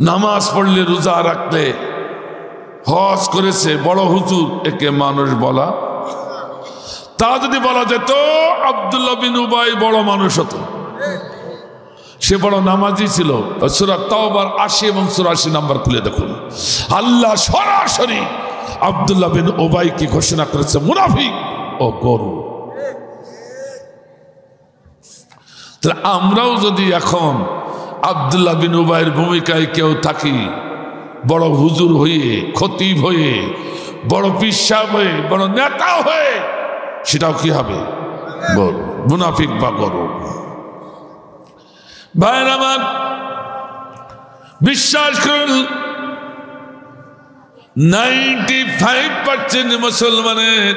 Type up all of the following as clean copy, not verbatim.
নামাজ পড়লে রোজা রাখলে হজ করেছে বড় হুজুর, একে মানুষ বলা? তা যদি বলা যেত আব্দুল্লাহ বিন উবাই বড় মানুষ হতো, সে বড় নামাজি ছিল। সূরা তাওবার ৮০ এবং ৮৪ নাম্বার খুলে দেখুন, আল্লাহ সরাসরি আব্দুল্লাহ বিন উবাই কি ঘোষণা করেছে, মুনাফিক ও গরু। তাহলে আমরাও যদি এখন আব্দুল্লাহ বিন উবাইয়ের ভূমিকায় কেউ থাকি, বড় হুজুর হয়ে, খতিব হয়ে, বড় পীর সাহেব হয়ে, বড় নেতা হয়ে, সেটাও কি হবে? গরু, মুনাফিক বা গরু। ভাইয়ের আমার, বিশ্বাস করুন 95% মুসলমানের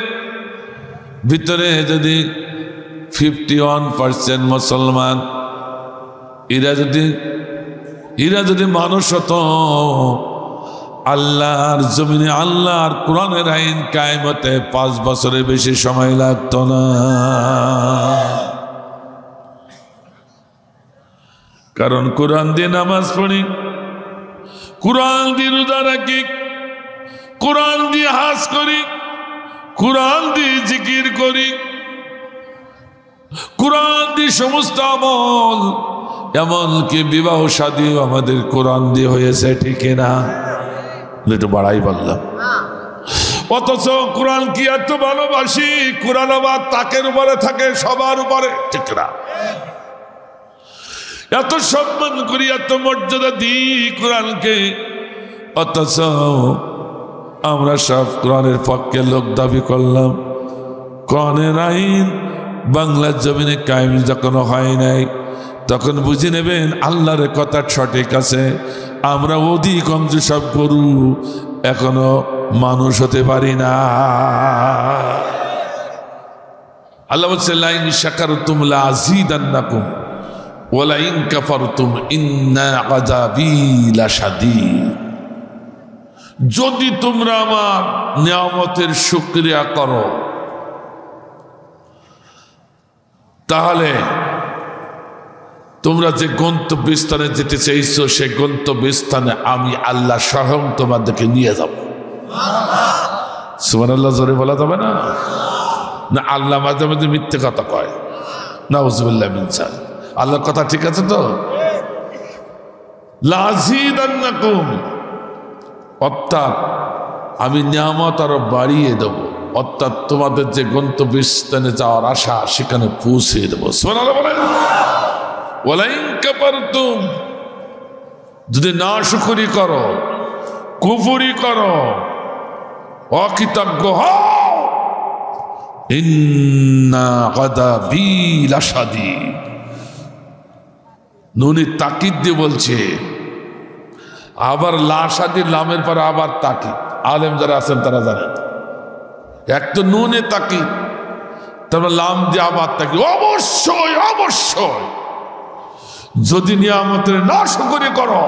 ভিতরে যদি 51% মুসলমান এরা যদি মানুষ হতো, আল্লাহর জমিনে আল্লাহর কোরআনের আইন কায়েম হতে 5 বছরের বেশি সময় লাগতো না। কারণ কোরআন দিয়ে নামাজ পড়ি, কোরআন দিয়ে রোজা রাখি, কোরআন দিয়ে হাজ করি, কোরআন দিয়ে জিকির করি, কোরআন দিয়ে সমস্ত আমল, এমনকি বিবাহ শাদী আমাদের কোরআন দিয়ে হয়েছে, ঠিক না? একটু বাড়াই বললাম। অথচ কোরআন কি এত ভালোবাসি, কোরআন আবার তাকের উপরে থাকে, সবার উপরে, ঠিক না? এত সম্মান করি, এত মর্যাদা দিই কোরআনকে, অথচ আমরা সব কোরআনের পক্ষে লোক দাবি করলাম। কোরআনের আইন বাংলার জমিনে কায়েম যখন হয় নাই, তখন বুঝে নেবেন আল্লাহর কথা সঠিক আছে। আমরা অধিকাংশ সব গরু, এখনো মানুষ হতে পারি না। আল্লাহ বলছে, লাইন শাকারতুম লাযীদান্নাকুম ওয়া লাইন কাফারতুম ইন্না আযাবী লাশাদীদ। যদি তোমরা আমার নিয়ামতের শুকরিয়া করো, তাহলে তোমরা যে গন্তব্যস্থানে যেতে চাইছো, সেই গন্তব্যস্থানে আমি আল্লাহ স্বয়ং তোমাদেরকে নিয়ে যাব। সুবহানাল্লাহ, জোরে বলা যাবে না? না, আল্লাহ মাঝে মাঝে মিথ্যে কথা কয়, নাউযুবিল্লাহ মিন যালিক। আল্লাহর কথা ঠিক আছে তো? লাযীদান্নাকুম, অর্থাৎ আমি নিয়ামত আরো বাড়িয়ে দেবো, অর্থাৎ তোমাদের যে গন্তব্যস্থানে যাওয়ার আশা, সেখানে পৌঁছে দেবো। সুবহানাল্লাহ বলেন। ওয়ালাইন কাফারতুম, যদি না শুকরি করো, কুফরি করো, অকৃতজ্ঞ হও, ইন্না গাযাবী লাশাদীদ। নুনি তাকিদ দিয়ে বলছে, আবার লাশাদীদ, লামের পরে আবার তাকিদ। আলেম যারা আছেন তারা জানেন, এক তো নুনে তাকিদ, তারপর লাম দিয়ে আবার তাকিদ। অবশ্যই অবশ্যই যদি নিয়ামতের না শুকরি করো,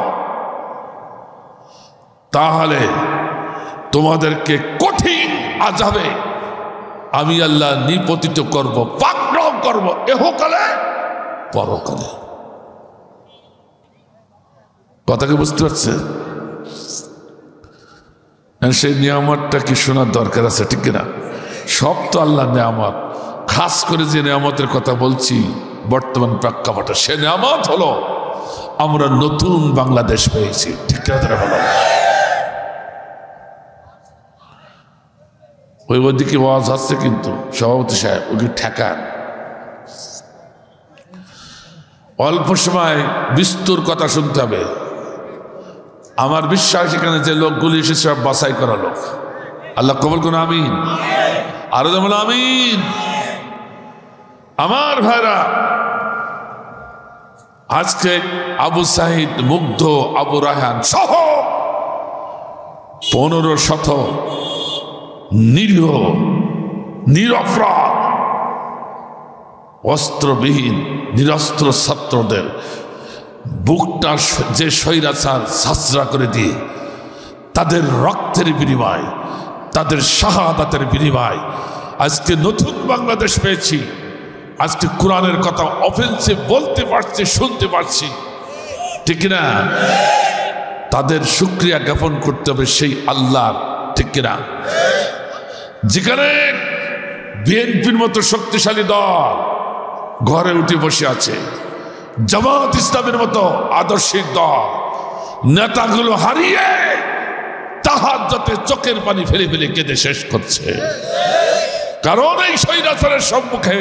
তাহলে তোমাদেরকে কঠিন আযাবে আমি আল্লাহ নিপতিত করব, পাকড়াও করব, এহকালে পরকালে। কথাকে বুঝতে পারছে? সেই নিয়ামতটা কি শোনার দরকার আছে, ঠিক না? সব তো আল্লাহ নিয়ামত, খাস করে যে নিয়ামতের কথা বলছি বর্তমান প্রেক্ষাপটে, সে নিয়ামত হলো আমরা নতুন বাংলাদেশ পেয়েছি, ঠিক না? বলো, ওইদিকে ওয়াজ হচ্ছে, কিন্তু সভাপতি সাহেব ওকে ঠেকান। অল্প সময় বিস্তর কথা শুনতে হবে। আমার বিশ্বাস এখানে যে লোকগুলি এসেছে সব বাছাই করা লোক। আল্লাহ কবুল করুন, আমিন। আরো যেমন আমিন। আমার ভাইরা, আজকে আবু সাঈদ, মুগ্ধ, আবু রায়হান সহ 1500 নিরীহ নিরপরাধ অস্ত্রবিহীন নিরস্ত্র ছাত্রদের বুকটা যে স্বৈরাচার ছাঁচড়া করে দিয়ে, তাদের রক্তের বিনিময়, তাদের শাহাদাতের বিনিময় আজকে নতুন বাংলাদেশ পেয়েছি। আজকে কোরআনের কথা অফেন্সিভ বলতে পারছি, শুনতে পারছি, ঠিক না? তাদের শুকরিয়া জ্ঞাপন করতে হবে সেই আল্লাহর, ঠিক কিনা? যেখানে বিএনপির মতো শক্তিশালী দল ঘরে উঠে বসে আছে, জামাত ইসলামের মতো আদর্শিক দল নেতাগুলো হারিয়ে তাহাজ্জুদে চোখের পানি ফেলে ফেলে কেঁদে শেষ করছে। কারণ এই স্বৈরাচারের সম্মুখে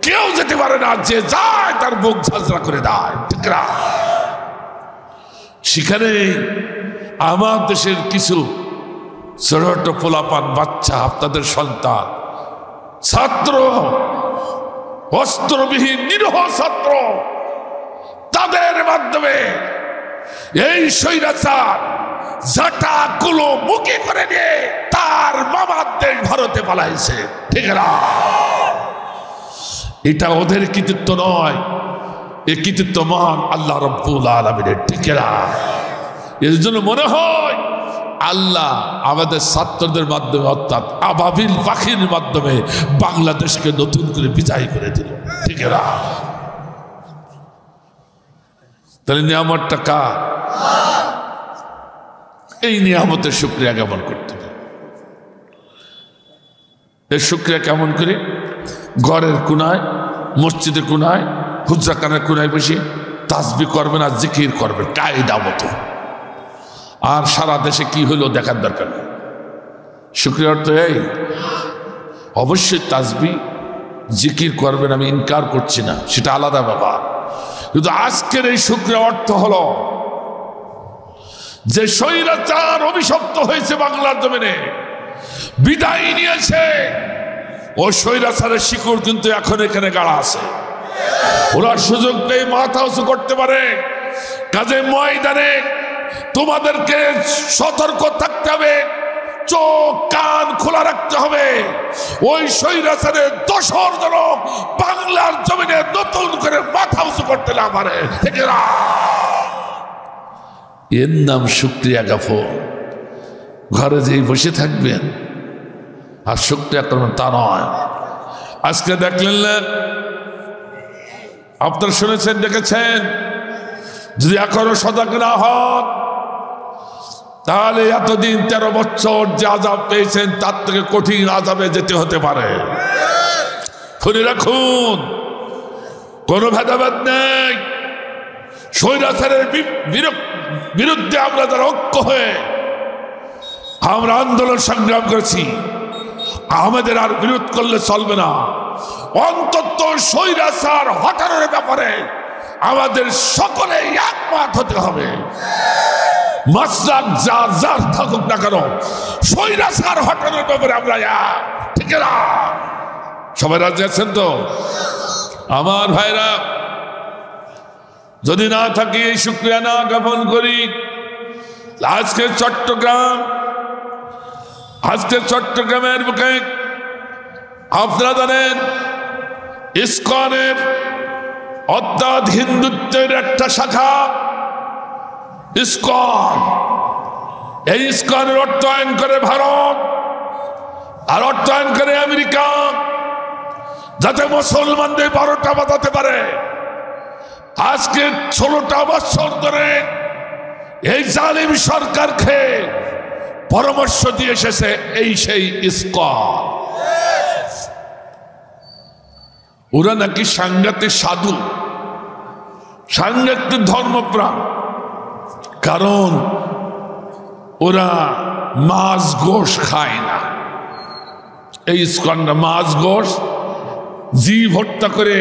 কেউ যেতে পারে না, যে যায় তার বুক ঝাঁঝরা করে দেয়, ঠিক না? সেখানে আমার দেশের কিছু ছোট পোলাপান বাচ্চা, আপনাদের সন্তান, ছাত্র, অস্ত্রবিহীন নিরীহ ছাত্র, তাদের মাধ্যমে এই স্বৈরাচার জাটা কুলো মুখে করে নিয়ে তার মামার দেশ ভারতে পালাইছে, ঠিক না? এটা ওদের কৃতিত্ব নয়, এই কৃতিত্ব মহান আল্লাহ রাব্বুল আলামিনের, ঠিক না? এর জন্য মনে হয় আল্লাহ আমাদের ছাত্রদের মাধ্যমে, অর্থাৎ আবাবিল পাখির মাধ্যমে বাংলাদেশকে নতুন করে বিজয় করে দিল, ঠিক না? তাহলে নিয়ামতটা কার? এই নিয়ামতের শুকরিয়া জ্ঞাপন করতে হবে। এর শুকরিয়া কেমন করে? ঘরের কোনায়, মসজিদের কোনায়, হুজরাখানার কোনায় বসে তাসবিহ করবেন আর জিকির করবেন কায়দা মতো। আর সারা দেশে কি হলো দেখার দরকার নেই। শুকরিয়া অর্থ এই, অবশ্যই তাসবিহ জিকির করবেন, আমি ইনকার করছি না, সেটা আলাদা ব্যাপার। কিন্তু আজকের এই শুকরিয়া অর্থ হলো যে স্বৈরাচার অভিশপ্ত হয়েছে বাংলার জমিনে, বিদায় নিয়েছে, ও স্বৈরাচারের শিকড় কিন্তু এখন এখানে গাড়া আছে। ওরা সুযোগ পেয়ে মাথা উঁচু করতে পারে। কাজে ময়দানে তোমাদেরকে সতর্ক থাকতে হবে, চোখ কান খোলা রাখতে হবে। ওই স্বৈরাচারের দোসর যেন বাংলার জমিনে নতুন করে মাথা উঁচু করতে না পারে, ঠিক না? এর নাম শুকরিয়া জ্ঞাপন। ঘরে যেই বসে থাকবেন আর শুকরিয়া করবেন তা নয়। আজকে দেখলেন না, আপনারা শুনেছেন, দেখেছেন, যদি এখনো সজাগ না হন তাহলে এতদিন 13 বছর যে আযাব পেয়েছেন তার থেকে কঠিন আযাবে যেতে হতে পারে। শুনে রাখুন, কোনো ভেদাভেদ নেই। স্বৈরাচারের বিরুদ্ধে আমরা যারা ঐক্য হয়ে আমরা আন্দোলন সংগ্রাম করেছি, আমাদের আর বিরোধ করলে চলবে না। অন্তত স্বৈরাচার হটানোর ব্যাপারে আমাদের সকলে একমত হতে হবে। মাসলাক যার থাকুক না কেন, স্বৈরাচার হটানোর ব্যাপারে আমরা এক, ঠিক না? সবাই রাজি আছেন তো? আমার ভাইরা, যদি না থাকি, এই শুকরিয়া না জ্ঞাপন করি, আজকে চট্টগ্রামের বুকে আপনারা জানেন ইসকনের অর্থাৎ হিন্দুত্বের একটা শাখা ইসকন। এই ইসকনের অর্থায়ন করে ভারত আর অর্থায়ন করে আমেরিকা, যাতে মুসলমানদের 12টা বাজাতে পারে। আজকে 16টা বছর ধরে এই জালিম সরকারকে পরামর্শ দিয়ে এসেছে এই সেই ইসকন। ওরা নাকি সাংঘাতিক সাধু, সাংঘাতিক ধর্মপ্রাণ, কারণ ওরা মাছ গোশ খায় না। এই ইসকনরা মাছ গোশ, জীব হত্যা করে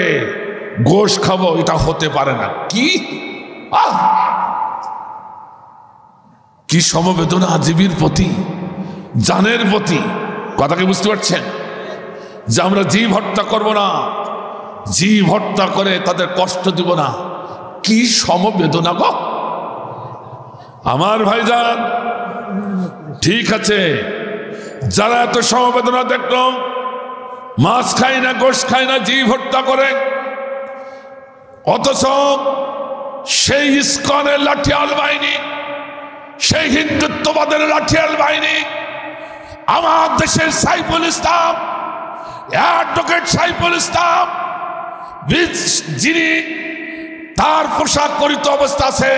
গোশ খাবো, এটা হতে পারে না। কি সমবেদনা জীবের প্রতি, জানের প্রতি। কথা কি বুঝতে পারছেন? যে আমরা জীব হত্যা করব না, জীব হত্যা করে তাদের কষ্ট দিব না। কি সমবেদনা গো আমার ভাইজান। ঠিক আছে, যারা এত সমবেদনা দেখলো, মাছ খায় না, গোশ খায় না, জীব হত্যা করে, অথচ সেই ইসকনের লাঠিয়াল বাহিনী, সেই হিন্দুত্ববাদের লাঠিয়াল বাহিনী, আমার দেশের সাইফুল ইসলাম, অ্যাডভোকেট সাইফুল ইসলাম, যিনি তার পোশাক পরিত অবস্থা আছে,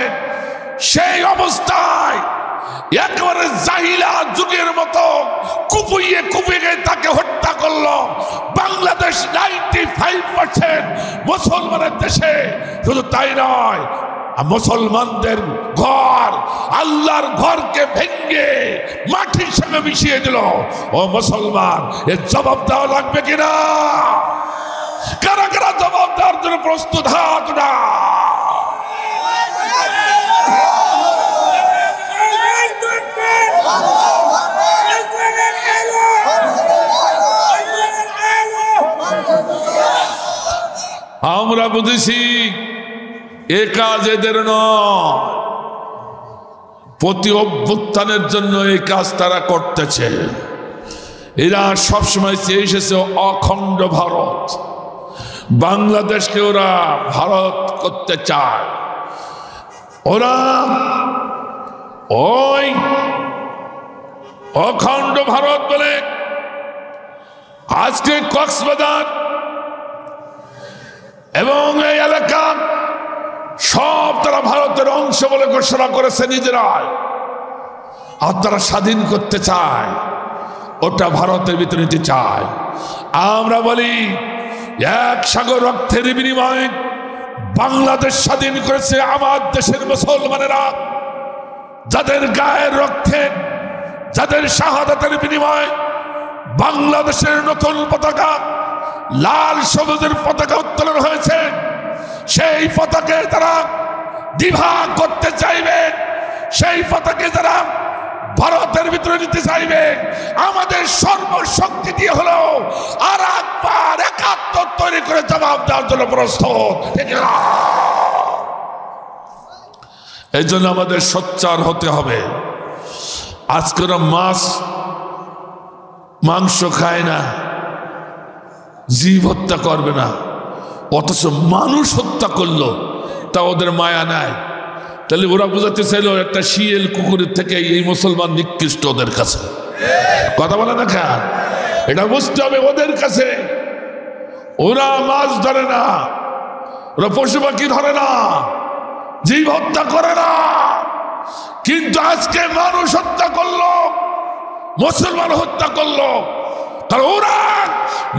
সেই অবস্থায় একেবারে জাহিলা যুগের মতো কুপিয়ে কুপিয়ে তাকে হত্যা করলো। বাংলাদেশ 95% মুসলমানের দেশে। শুধু তাই নয়, মুসলমানদের ঘর, আল্লাহর ঘরকে ভেঙে মাটির সঙ্গে মিশিয়ে দিল। ও মুসলমান, এর জবাব দেওয়া লাগবে কিনা? কারা কারা জবাব দেওয়ার জন্য প্রস্তুত হাত না? আমরা বুঝেছি এ কাজ এদের নয়, প্রতি অভ্যুত্থানের জন্য এই কাজ তারা করতেছে। এরা সবসময় চেয়ে এসেছে অখণ্ড ভারত, বাংলাদেশকে ওরা ভারত করতে চায়। ওরা ওই অখণ্ড ভারত বলে আজকে কক্সবাজার এবং এই এলাকা সব তারা ভারতের অংশ বলে ঘোষণা করেছে নিজেরাই, আর তারা স্বাধীন করতে চায়, ওটা ভারতের ভিতরে নিতে চায়। আমরা বলি এক সাগর রক্তের বিনিময়ে বাংলাদেশ স্বাধীন করেছে আমার দেশের মুসলমানেরা, যাদের গায়ের রক্তে, যাদের শাহাদাতের বিনিময়ে বাংলাদেশের নতুন পতাকা লাল সবুজের পতাকা উত্তোলন হয়েছে। সেই পতাকে তারা বিভাগ করতে চাইবে, সেই পতাকে তারা ভারতের ভিতরে নিতে চাইবে। আমাদের সর্বশক্তি দিয়ে হলো আর একবার ৭১ তৈরি করে জবাব দেওয়ার জন্য প্রস্তুত। এই জন্য আমাদের সোচ্চার হতে হবে। আজকে মাছ মাংস খায় না, জীব হত্যা করবে না, অথচ মানুষ হত্যা করলো, তা ওদের মায়া নাই। তাহলে ওরা বুঝাতে চাইল একটা শিয়াল কুকুরের থেকে এই মুসলমান নিকৃষ্ট ওদের কাছে। কথা বলে না কেন? এটা বুঝতে হবে ওদের কাছে। ওরা মাছ ধরে না, ওরা পশু পাখি ধরে না, জীব হত্যা করে না, কিন্তু আজকে মানুষ হত্যা করলো, মুসলমান হত্যা করলো, কারণ ওরা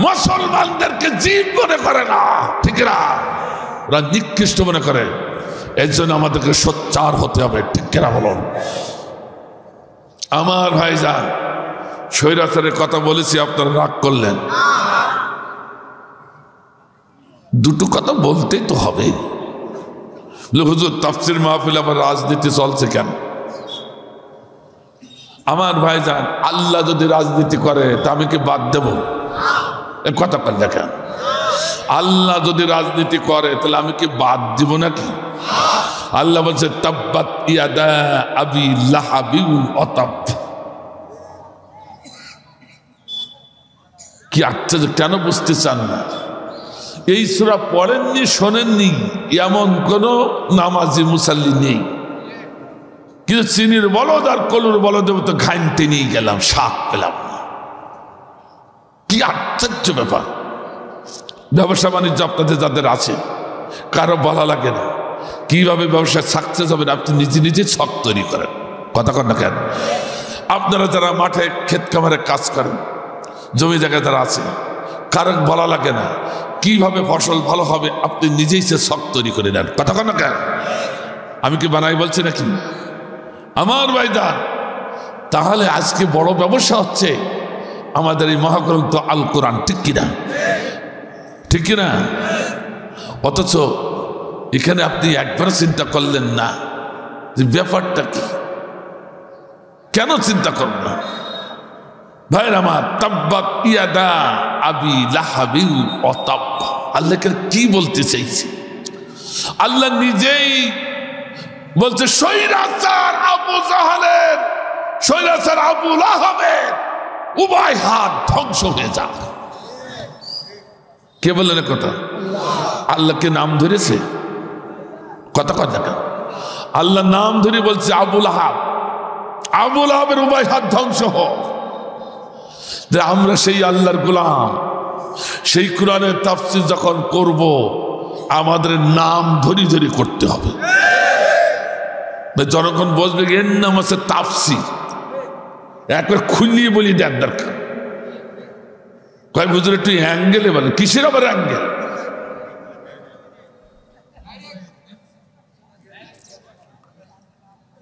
মুসলমানদেরকে জীব মনে করে না, ঠিক না? ওরা নিকৃষ্ট মনে করে। এর জন্য আমাদেরকে সোচ্চার হতে হবে, ঠিক কিনা বলুন? আমার ভাইজান, স্বৈরাচারের কথা বলেছি, আপনারা রাগ করলেন। দুটো কথা বলতেই তো হবে। হুজুর তাফসীর মাহফিল আবার রাজনীতি চলছে কেন? আমার ভাইজান, আল্লাহ যদি রাজনীতি করে তা আমি কি বাদ দেব? কথা বল দেখেন, আল্লাহ যদি রাজনীতি করে তাহলে আমি কি বাদ দিব নাকি? আল্লাহ বলছে তাব্বাত ইয়াদা আবি লাহাবিন ওয়া তাব। কি আশ্চর্য! কেন বুঝতে চান না? এই সূরা পড়েননি, শোনেননি এমন কোন নামাজি মুসাল্লি নেই, কিন্তু চিনির বলদ আর কলুর বলদ তো ঘাইনতে নিয়ে গেলাম, স্বাদ পেলাম না। কি আশ্চর্য ব্যাপার! ব্যবসা বাণিজ্য আপনাদের যাদের আছে, কারো বলা লাগে না কিভাবে ব্যবসা সাকসেস হবে, আপনি নিজে নিজে ছক তৈরি করেন। কথা কন না কেন? আপনারা যারা মাঠে ক্ষেত খামারে কাজ করেন, জমি জায়গায় যারা আছে, কারো বলা লাগে না কিভাবে ফসল ভালো হবে, আপনি নিজেই সে ছক তৈরি করে নেন। কথা কন না কেন? আমি কি বানাই বলছি নাকি? আমার ভাইজান, তাহলে আজকে বড় ব্যবসা হচ্ছে আমাদের এই মহাগ্রন্থ আল কোরআন, ঠিক কিনা? ঠিক কিনা? অথচ এখানে আপনি একবার চিন্তা করলেন না যে ব্যাপারটা কি, কেন চিন্তা করবেন না? ভাইরা আমার, তাব্বাত ইয়াদা আবি লাহাবিন ওয়া তাব। আল্লাহকে কি বলতে চাইছে? আল্লাহ নিজেই বলছে স্বৈরাচার আবু জাহালের, স্বৈরাচার আবু লাহাবের উভয় হাত ধ্বংস হয়ে যাক। কে বললেন কথা? আল্লাহকে নাম ধরেছে। কথা কথা কেন? আল্লাহ নাম ধরে বলছে আবু লাহাব, আবু লাহাবের উভয় হাত ধ্বংস হোক। আমরা সেই আল্লাহর গোলাম, সেই কোরআনের তাফসীর যখন করব, আমাদের নাম ধরি ধরি করতে হবে। জনগণ বসবে, এর নাম হচ্ছে তাফসীর। একবার খুলিয়ে বলি দেখ দরকার। কয় হুজুর একটু অ্যাঙ্গেলে বলেন, কিসের আবার অ্যাঙ্গেল?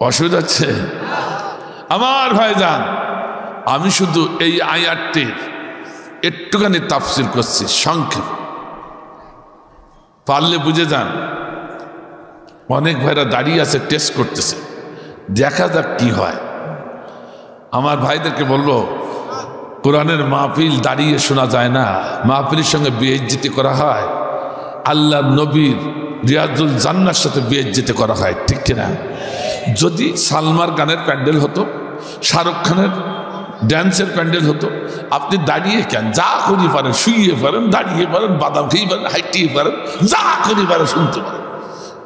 অসুবিধা হচ্ছে? আমার ভাইজান, আমি শুধু এই আয়াতটির একটুখানি তাফসীর করছি সংক্ষেপ, পারলে বুঝে যান। অনেক ভাইরা দাঁড়িয়ে আছে, টেস্ট করতেছে, দেখা যাক কি হয়। আমার ভাইদেরকে বলবো, কোরআনের মাহফিল দাঁড়িয়ে শোনা যায় না, মাহফিলের সঙ্গে বেইজ্জতি করা হয়। আল্লাহ নবীর রিয়াজুল জান্নার সাথে বেইজ্জতি করা হয়, ঠিক কিনা? যদি সালমার গানের প্যান্ডেল হতো, শাহরুখ খানের ড্যান্সের প্যান্ডেল হতো, আপনি দাঁড়িয়ে কেন? যা করি পারেন, শুইয়ে পারেন, দাঁড়িয়ে পারেন, বাদাম খেয়ে পারেন, হাইটিয়ে পারেন, যা করি পারেন, শুনতে পারেন।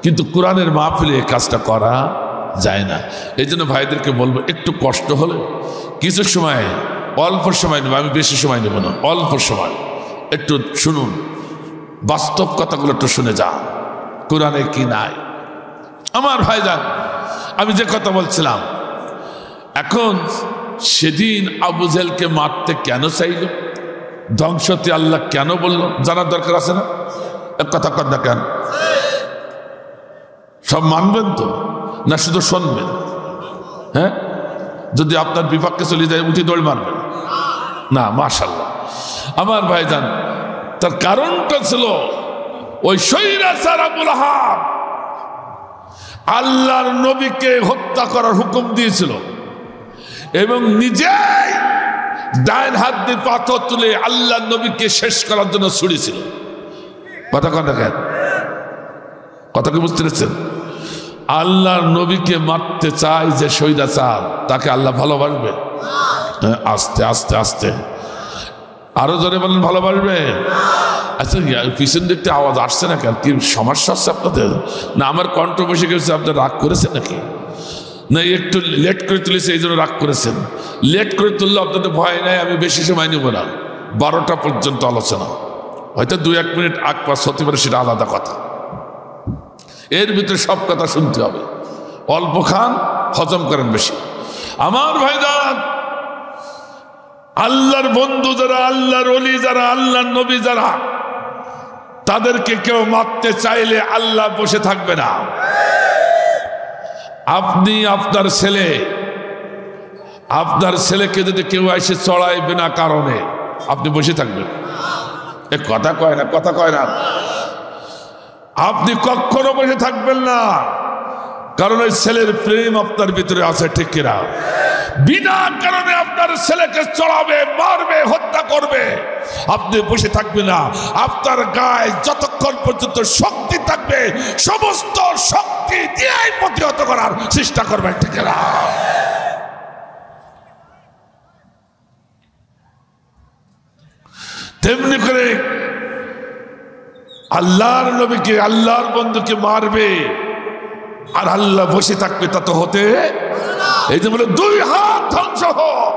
কিন্তু কোরআনের মাহফিলে এই কাজটা করা যায় না। এই জন্য ভাইদেরকে বলবো, একটু কষ্ট হলে কিছু সময়, অল্প সময় নেব, আমি বেশি সময় নেব না, অল্প সময় একটু শুনুন, বাস্তব কথাগুলো একটু শুনে যান, কোরআনে কি নাই। আমার ভাইজান, আমি যে কথা বলছিলাম, এখন সেদিন আবু জেহেলকে মারতে কেন চাইল, ধ্বংসতে আল্লাহ কেন বলল, জানার দরকার আছে না? এক কথা কথা কেন? সব মানবেন তো, না শুধু শুনবেন? হ্যাঁ, যদি আপনার বিপক্ষে চলে যায় উঠে দৌড় মারবেন না? মাশাআল্লাহ। আমার ভাইজান, তার কারণটা ছিল ওই স্বৈরাচার আবুল আহাব আল্লাহর নবীকে হত্যা করার হুকুম দিয়েছিল এবং নিজেই ডাইন হাত দিয়ে পাথর তুলে আল্লাহর নবীকে শেষ করার জন্য ছুড়েছিল। কথা কন দেখেন, কথা কি বুঝতে পেরেছেন? আল্লাহর নবীকে মারতে চায় যে স্বৈরাচার, তাকে আল্লাহ ভালোবাসবে? আস্তে আস্তে আস্তে, আরো জোরে বলেন, ভালোবাসবে? আচ্ছা, পিছন দিকতে আওয়াজ আসছে না কেন? কি সমস্যা হচ্ছে আপনাদের? না আমার কণ্ঠ বসে গেছে, আপনার রাগ করেছেন নাকি? না একটু লেট করে তুলেছে এই জন্য রাগ করেছেন? লেট করে তুললে আপনাদের ভয় নাই, আমি বেশি সময় নেব না, 12টা পর্যন্ত আলোচনা, হয়তো 2-1 মিনিট আগ পাস হতে পারে, সেটা আলাদা কথা। এর ভিতরে সব কথা শুনতে হবে, অল্প খান, হজম করেন বেশি। আমার ভাইজান, আল্লাহর বন্ধু যারা, আল্লাহর ওলি যারা, আল্লাহর নবী যারা, তাদেরকে কেউ মারতে চাইলে আল্লাহ বসে থাকবে না। আপনি আপনার ছেলেকে যদি কেউ এসে চড়ায় বিনা কারণে, আপনি বসে থাকবেন? এ কথা কয় না, কথা কয় না। আপনি কখনো বসে থাকবেন না, কারণ ওই ছেলের প্রেম আপনার ভিতরে আছে, ঠিক কিনা? বিনা কারণে আপনার ছেলেকে চড়াবে, মারবে, হত্যা করবে, আপনি বসে থাকবেন না। আপনার গায়ে যতক্ষণ পর্যন্ত শক্তি থাকবে, সমস্ত শক্তি দিয়ে প্রতিহত করার চেষ্টা করবেন, ঠিক কিনা? তেমনি করে আল্লাহর নবীকে, আল্লাহর বন্ধুকে মারবে আর আল্লাহ বসে থাকবে, তা তো হতে। এই যে বলে 2 হাত ধ্বংস হোক।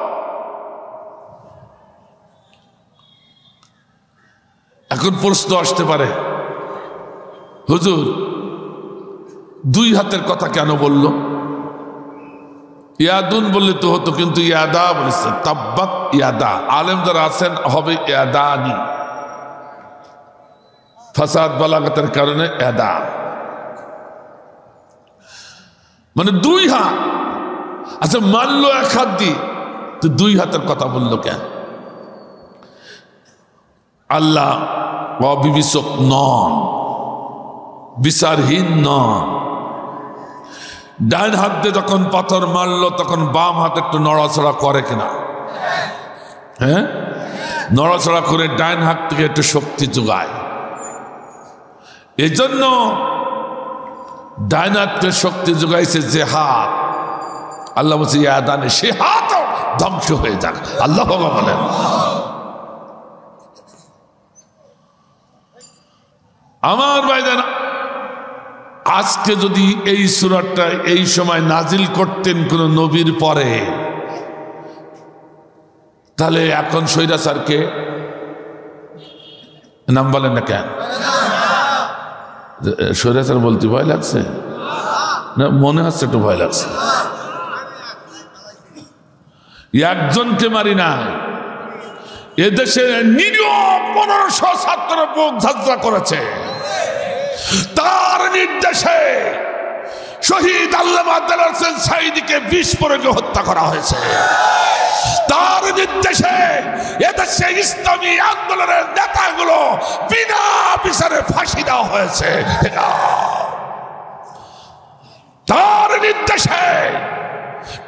এখন প্রশ্ন আসতে পারে, হুজুর 2 হাতের কথা কেন বলল? ইয়াদুন বললে তো হতো, কিন্তু ইয়াদা বলেছে, তাব্বাত ইয়াদা। আলেম যারা আছেন হবে ইয়াদানি, ফাসাদ বালাগাতের কারণে ইয়াদা, মানে 2 হাত। আচ্ছা মানলো 1 হাত দিয়ে, তো 2 হাতের কথা বললো কেন? আল্লাহ অবিবেচক নন, বিচারহীন নন। ডান হাত দিয়ে যখন পাথর মারলো, তখন বাম হাত একটু নড়াচড়া করে কিনা? হ্যাঁ, নড়াচড়া করে ডান হাত থেকে একটু শক্তি যোগায়। এই জন্য ডান হাতকে শক্তি যোগাইছে যে হাত, আল্লাহ বলছে ইয়াদানে, সে হাত ধ্বংস হয়ে যাক। আল্লাহ বলেন। আমার ভাইজান, আজকে যদি এই সূরাটা এই সময় নাজিল করতেন কোন নবীর পরে, তাহলে এখন স্বৈরাচারকে নাম বলেন না কেন? স্বৈরাচার বলতে ভয় লাগছে? না মনে হচ্ছে একটু ভয় লাগছে। একজনকে মারি না, এদেশে নিরীহ 1500 ছাত্র বুক ঝাঁঝরা করেছে। তার নির্দেশে শহীদ আল্লামা দেলোয়ার হোসেন সাঈদীকে বিস্ফোরকে হত্যা করা হয়েছে। তার নির্দেশে এদেশে ইসলামী আন্দোলনের নেতাগুলো বিনা বিচারে ফাঁসি দেওয়া হয়েছে। তার নির্দেশে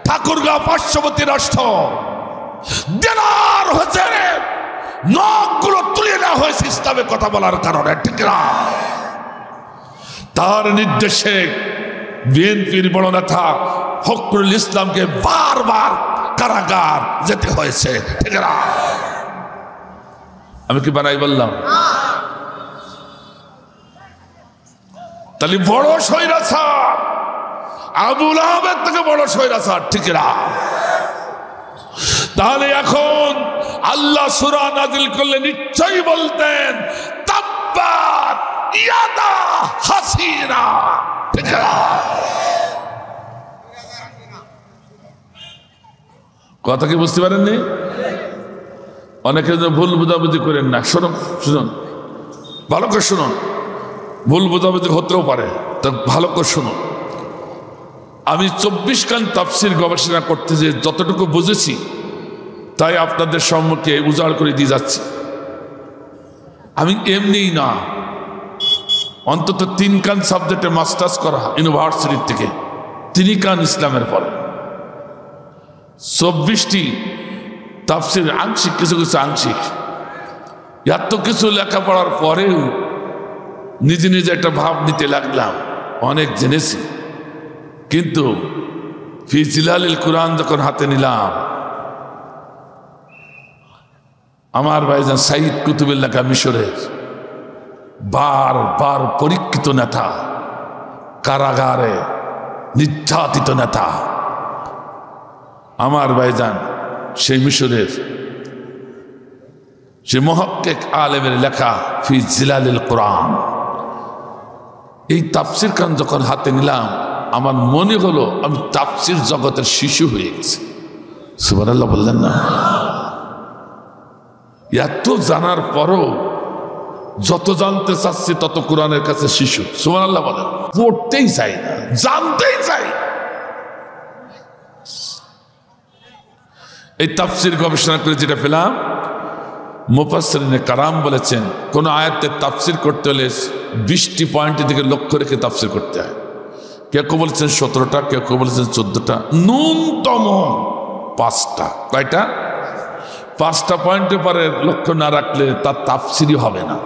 ঠাকুরগাঁও পার্শ্ববর্তী রাষ্ট্র দেলোয়ার হোসেনের নখগুলো তুলে নেওয়া হয়েছে ইসলামের কথা বলার কারণে, ঠিক না? তার নির্দেশে বিএনপির বড় নেতা ফখরুল ইসলামকে বারবার কারাগার যেতে হয়েছে, ঠিক না? আমি কি বানাই বললাম? তাহলে বড় স্বৈরাচার আবুল আহমেদ থেকে বড় স্বৈরাচার, ঠিক না? তাহলে এখন আল্লাহ সূরা নাজিল করলে নিশ্চয়ই বলতেন তাব্বাত ইয়াদা হাসিনা, ঠিক না? কথা কি বুঝতে পারেননি? অনেকে ভুল বুঝাবুঝি করেন না। শুনুন শুনুন, ভালো করে শুনুন, ভুল বুঝাবুঝি হতেও পারে, তা ভালো করে শুনুন। আমি 24 খান তাফসির গবেষণা করতে যে যতটুকু বুঝেছি তাই আপনাদের সম্মুখে উজাড় করে দিয়ে যাচ্ছি। আমি এমনি না, অন্তত 3 খান সাবজেক্টে মাস্টার্স করা ইউনিভার্সিটির থেকে, 3 খান ইসলামের পরে, 24টি তাফসির আংশিক, কিছু কিছু আংশিক। এত কিছু লেখাপড়ার পরেও নিজে নিজে একটা ভাব নিতে লাগলাম, অনেক জেনেছি, কিন্তু ফি জিলালিল কুরআন যখন হাতে নিলাম, আমার ভাইজান সাইদ কুতুবের লেখা মিশরের বারবার পরীক্ষিত নেতা, কারাগারে নির্যাতিত নেতা, আমার ভাইজান সেই মিশরের সে মুহাক্কিক আলেমের লেখা ফি জিলালিল কুরআন, এই তাফসির খান যখন হাতে নিলাম আমার মনে হলো আমি তাফসির জগতের শিশু হয়ে গেছি। সুবহানাল্লাহ বললেন না? এত জানার পরও যত জানতে চাচ্ছি তত কোরআনের কাছে শিশু। সুবহানাল্লাহ বলেন। পড়তেই চাই না, জানতেই চাই। এই তাফসির গবেষণা করে যেটা পেলাম, মুফাসসিরিনে কারাম বলেছেন কোন আয়াতের তাফসির করতে হলে 20টি পয়েন্টের দিকে লক্ষ্য রেখে তাফসির করতে হয়। কেউ কেউ বলেছেন 17টা, কেউ কেউ বলেছেন 14টা, ন্যূনতম 5টা। কয়টা? 5টা পয়েন্টের পরে লক্ষ্য না রাখলে তার তাফসিরই হবে না।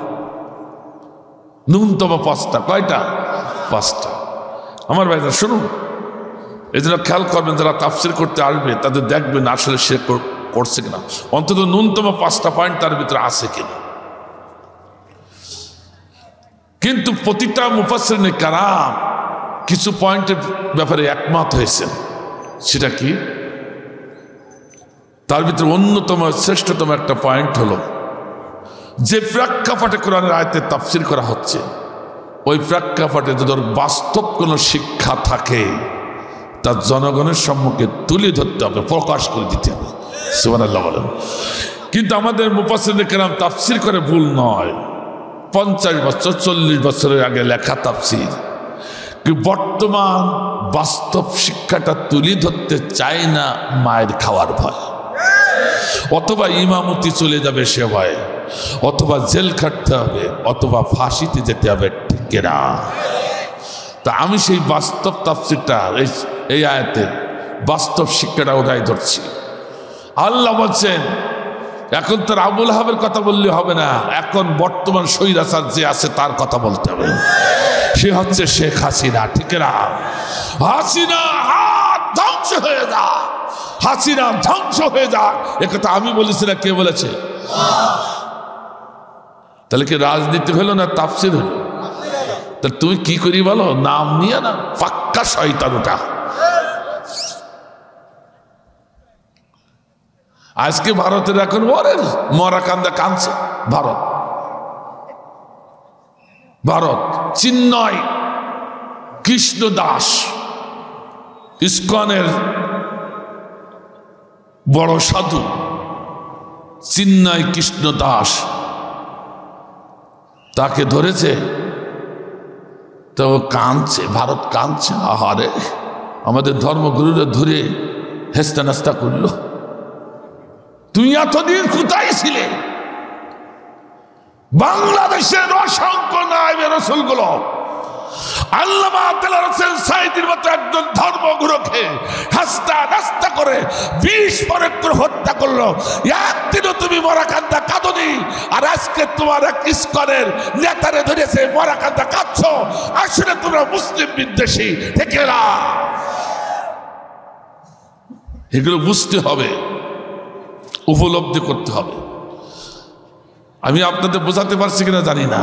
ন্যূনতম 5টা। কয়টা? 5টা। আমার ভাইরা শুনুন, এই জন্য খেয়াল করবেন যারা তাফসির করতে আসবে তাদের দেখবেন আসলে সে করছে কিনা, অন্তত ন্যূনতম 5টা পয়েন্ট তার ভিতরে আছে কিনা। কিন্তু প্রতিটা মুফাসসিরিনে কারাম কিছু পয়েন্টের ব্যাপারে একমত হয়েছেন। সেটা কি? তার ভিতরে অন্যতম শ্রেষ্ঠতম একটা পয়েন্ট হলো যে প্রেক্ষাপটে কোরআনের আয়াতের তাফসির করা হচ্ছে ওই প্রেক্ষাপটে যদি বাস্তব কোনো শিক্ষা থাকে তা জনগণের সম্মুখে তুলে ধরতে হবে, প্রকাশ করে দিতে হবে। সুবহানাল্লাহ বলেন। কিন্তু আমাদের মুফাসসিরিনে কেরাম তাফসির করে ভুল নয়, 50 বছর 40 বছরের আগে লেখা তাফসির, বর্তমান বাস্তব শিক্ষাটা তুলে ধরতে চায় না মায়ের খাওয়ার ভয়, অথবা ইমামতি চলে যাবে সে ভয়, অথবা জেল খাটতে হবে, অথবা ফাঁসিতে যেতে হবে, ঠিক না? তা আমি সেই বাস্তব তাফসিরটা এই আয়াতের বাস্তব শিক্ষাটা ওটাই ধরছি। আল্লাহ বলছেন এখন তার আবুল আহাবের কথা বললে হবে না, এখন বর্তমান স্বৈরাচার যে আছে তার কথা বলতে হবে। সে হচ্ছে শেখ হাসিনা, ঠিক না? হাসিনা ধ্বংস হয়ে যা, হাসিনা ধ্বংস হয়ে যা, একথা আমি বলেছি না, কে বলেছে? তাহলে কি রাজনীতি হলো না তাফসির হলো? তাহলে তুমি কি করি বলো? নাম নিয়ে না, পাক্কা শয়তান ওটা। আজকে ভারতের এখন ওরে মরা কান্দা কাঁদছে ভারত, ভারত চিন্ময় কৃষ্ণ দাস ইসকনের বড় সাধু চিন্ময় কৃষ্ণ দাস তাকে ধরেছে, তো কাঁদছে, ভারত কাঁদছে, আহারে আমাদের ধর্মগুরুরা ধরে হেস্তা নাস্তা করলো। তুমি এতদিন কোথায় ছিলে? বাংলাদেশের অসংখ্য নায়েবে রাসূলগুলো আল্লামা আব্দুল্লাহ হোসেন সাঈদীর মতো একজন ধর্মগুরুকে হাসতা নাস্তা করে 20 প্রয়োগ করে হত্যা করলো। একদিনও তুমি মরাকান্দা কাঁদোনি, আর আজকে তোমার এক ইসকনের নেতারে ধরেছে মরাকান্দা কাঁদছো। আসলে তোমরা মুসলিম বিদ্বেষী ঠিক না? এগুলো বুঝতে হবে, উপলব্ধি করতে হবে। আমি আপনাদের বোঝাতে পারছি কিনা জানি না।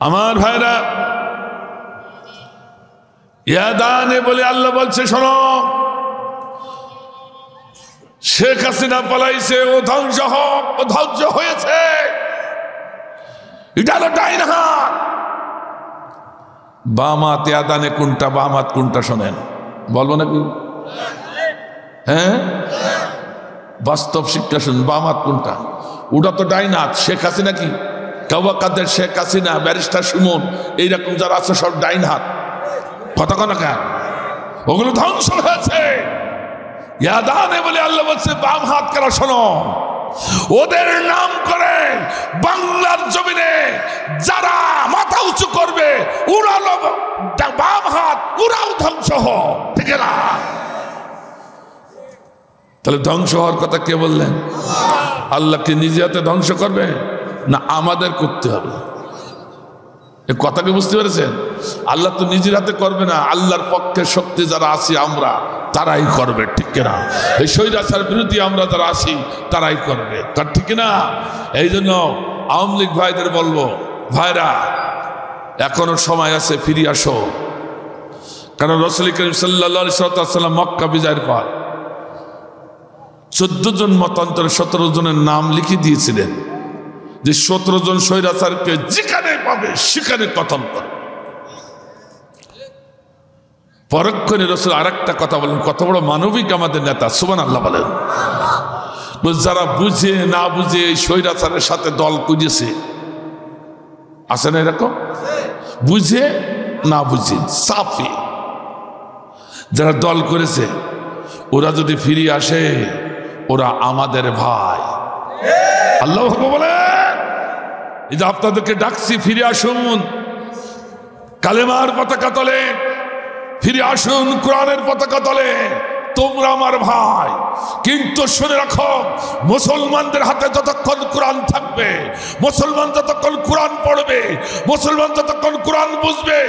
আমার ভাইরা, ইয়াদানে বলে আল্লাহ বলছে, শোনো, শেখ হাসিনা পালাইছে, ও ধ্বংস হোক, ও ধ্বংস হয়েছে, এটা হলো ডাইন হাত। বাম হাত ইয়াদানে কোনটা, বাম হাত কোনটা শোনেন, বলবো নাকি? হ্যাঁ, বাস্তব শিক্ষা শুন। বাম হাত কোনটা? ওটা তো ডাইন হাত। শেখ হাসিনা কি কাদের, শেখ হাসিনা, ব্যারিস্টার সুমন, এইরকম যারা আছে সব ডাইন হাত। কথা কনা কেন? ওগুলো ধ্বংস হয়েছে। ইয়াদানে বলে আল্লাহ বলছে বাম হাত কারা, শোনো, ওদের নাম করে বাংলার জমিনে যারা মাথা উঁচু করবে উড়ালো বাম হাত, ওরাও ধ্বংস হোক, ঠিক না? তাহলে ধ্বংস হওয়ার কথা কে বললেন? আল্লাহকে নিজে হাতে ধ্বংস করবে না আমাদের করতে হবে? এ কথা কি বুঝতে পেরেছেন? আল্লাহ তো নিজের হাতে করবে না, আল্লাহর পক্ষে শক্তি যারা আছি আমরা তারাই করবে, ঠিক না? এই স্বৈরাচার বিরোধী আমরা যারা আছি তারাই করবে, তার ঠিক না? এই জন্য আওয়ামী লীগ ভাইদের বলবো, ভাইরা এখনো সময় আছে, ফিরে আসো। কারণ রাসূল করিম সাল্লাল্লাহু আলাইহি ওয়াসাল্লাম মক্কা বিজয়ের পর 14 জন মতান্তরে 17 জনের নাম লিখে দিয়েছিলেন যে 17 জন স্বৈরাচারকে যেখানে পাবে সেখানে কতল করবে। পরক্ষণে রাসূল আরেকটা কথা বলেন, কত বড় মানবিক আমাদের নেতা, সুবহানাল্লাহ বলেন। যারা বুঝে না বুঝে এই স্বৈরাচারের সাথে দল করেছে, আছে না এরকম? বুঝে না বুঝে সাফি যারা দল করেছে, ওরা যদি ফিরে আসে ওরা আমাদের ভাই। আল্লাহ বলেন, এই যে আপনাদেরকে ডাকছি, ফিরে আসুন কালেমার পতাকা তলে, ফিরে আসুন কোরআনের পতাকা তলে, তোমরা আমার ভাই। কিন্তু শুনে রাখো, মুসলমানদের হাতে যতক্ষণ কোরআন থাকবে, মুসলমান যতক্ষণ কোরআন পড়বে, মুসলমান যতক্ষণ কোরআন বুঝবে,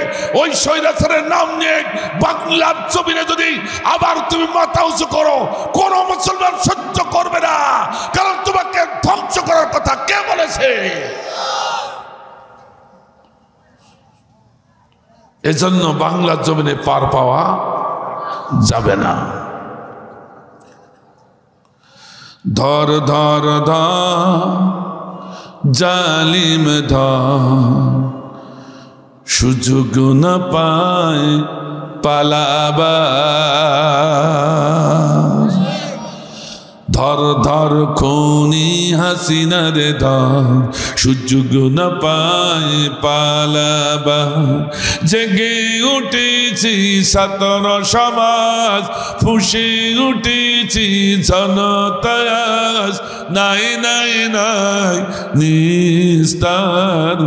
ওই স্বৈরাচারের নাম নিয়ে বাংলার জমিনে যদি আবার তুমি মাথা উঁচু করো, কোন মুসলমান সহ্য করবে না। কারণ তোমাকে ধ্বংস করার কথা কে বলেছে? এজন্য বাংলার জমিনে পার পাওয়া যাবে না। ধর ধর ধর জালিম ধর, সুযোগ না পায় পালাবার। ধর ধর খুনি হাসিনা রে ধর, সুযোগ না পায় পালাবার। জেগে উঠেছি ছাত্র সমাজ, ফুঁসে উঠেছি জনতায়াজ, নাই নাই নাই নিস্তার,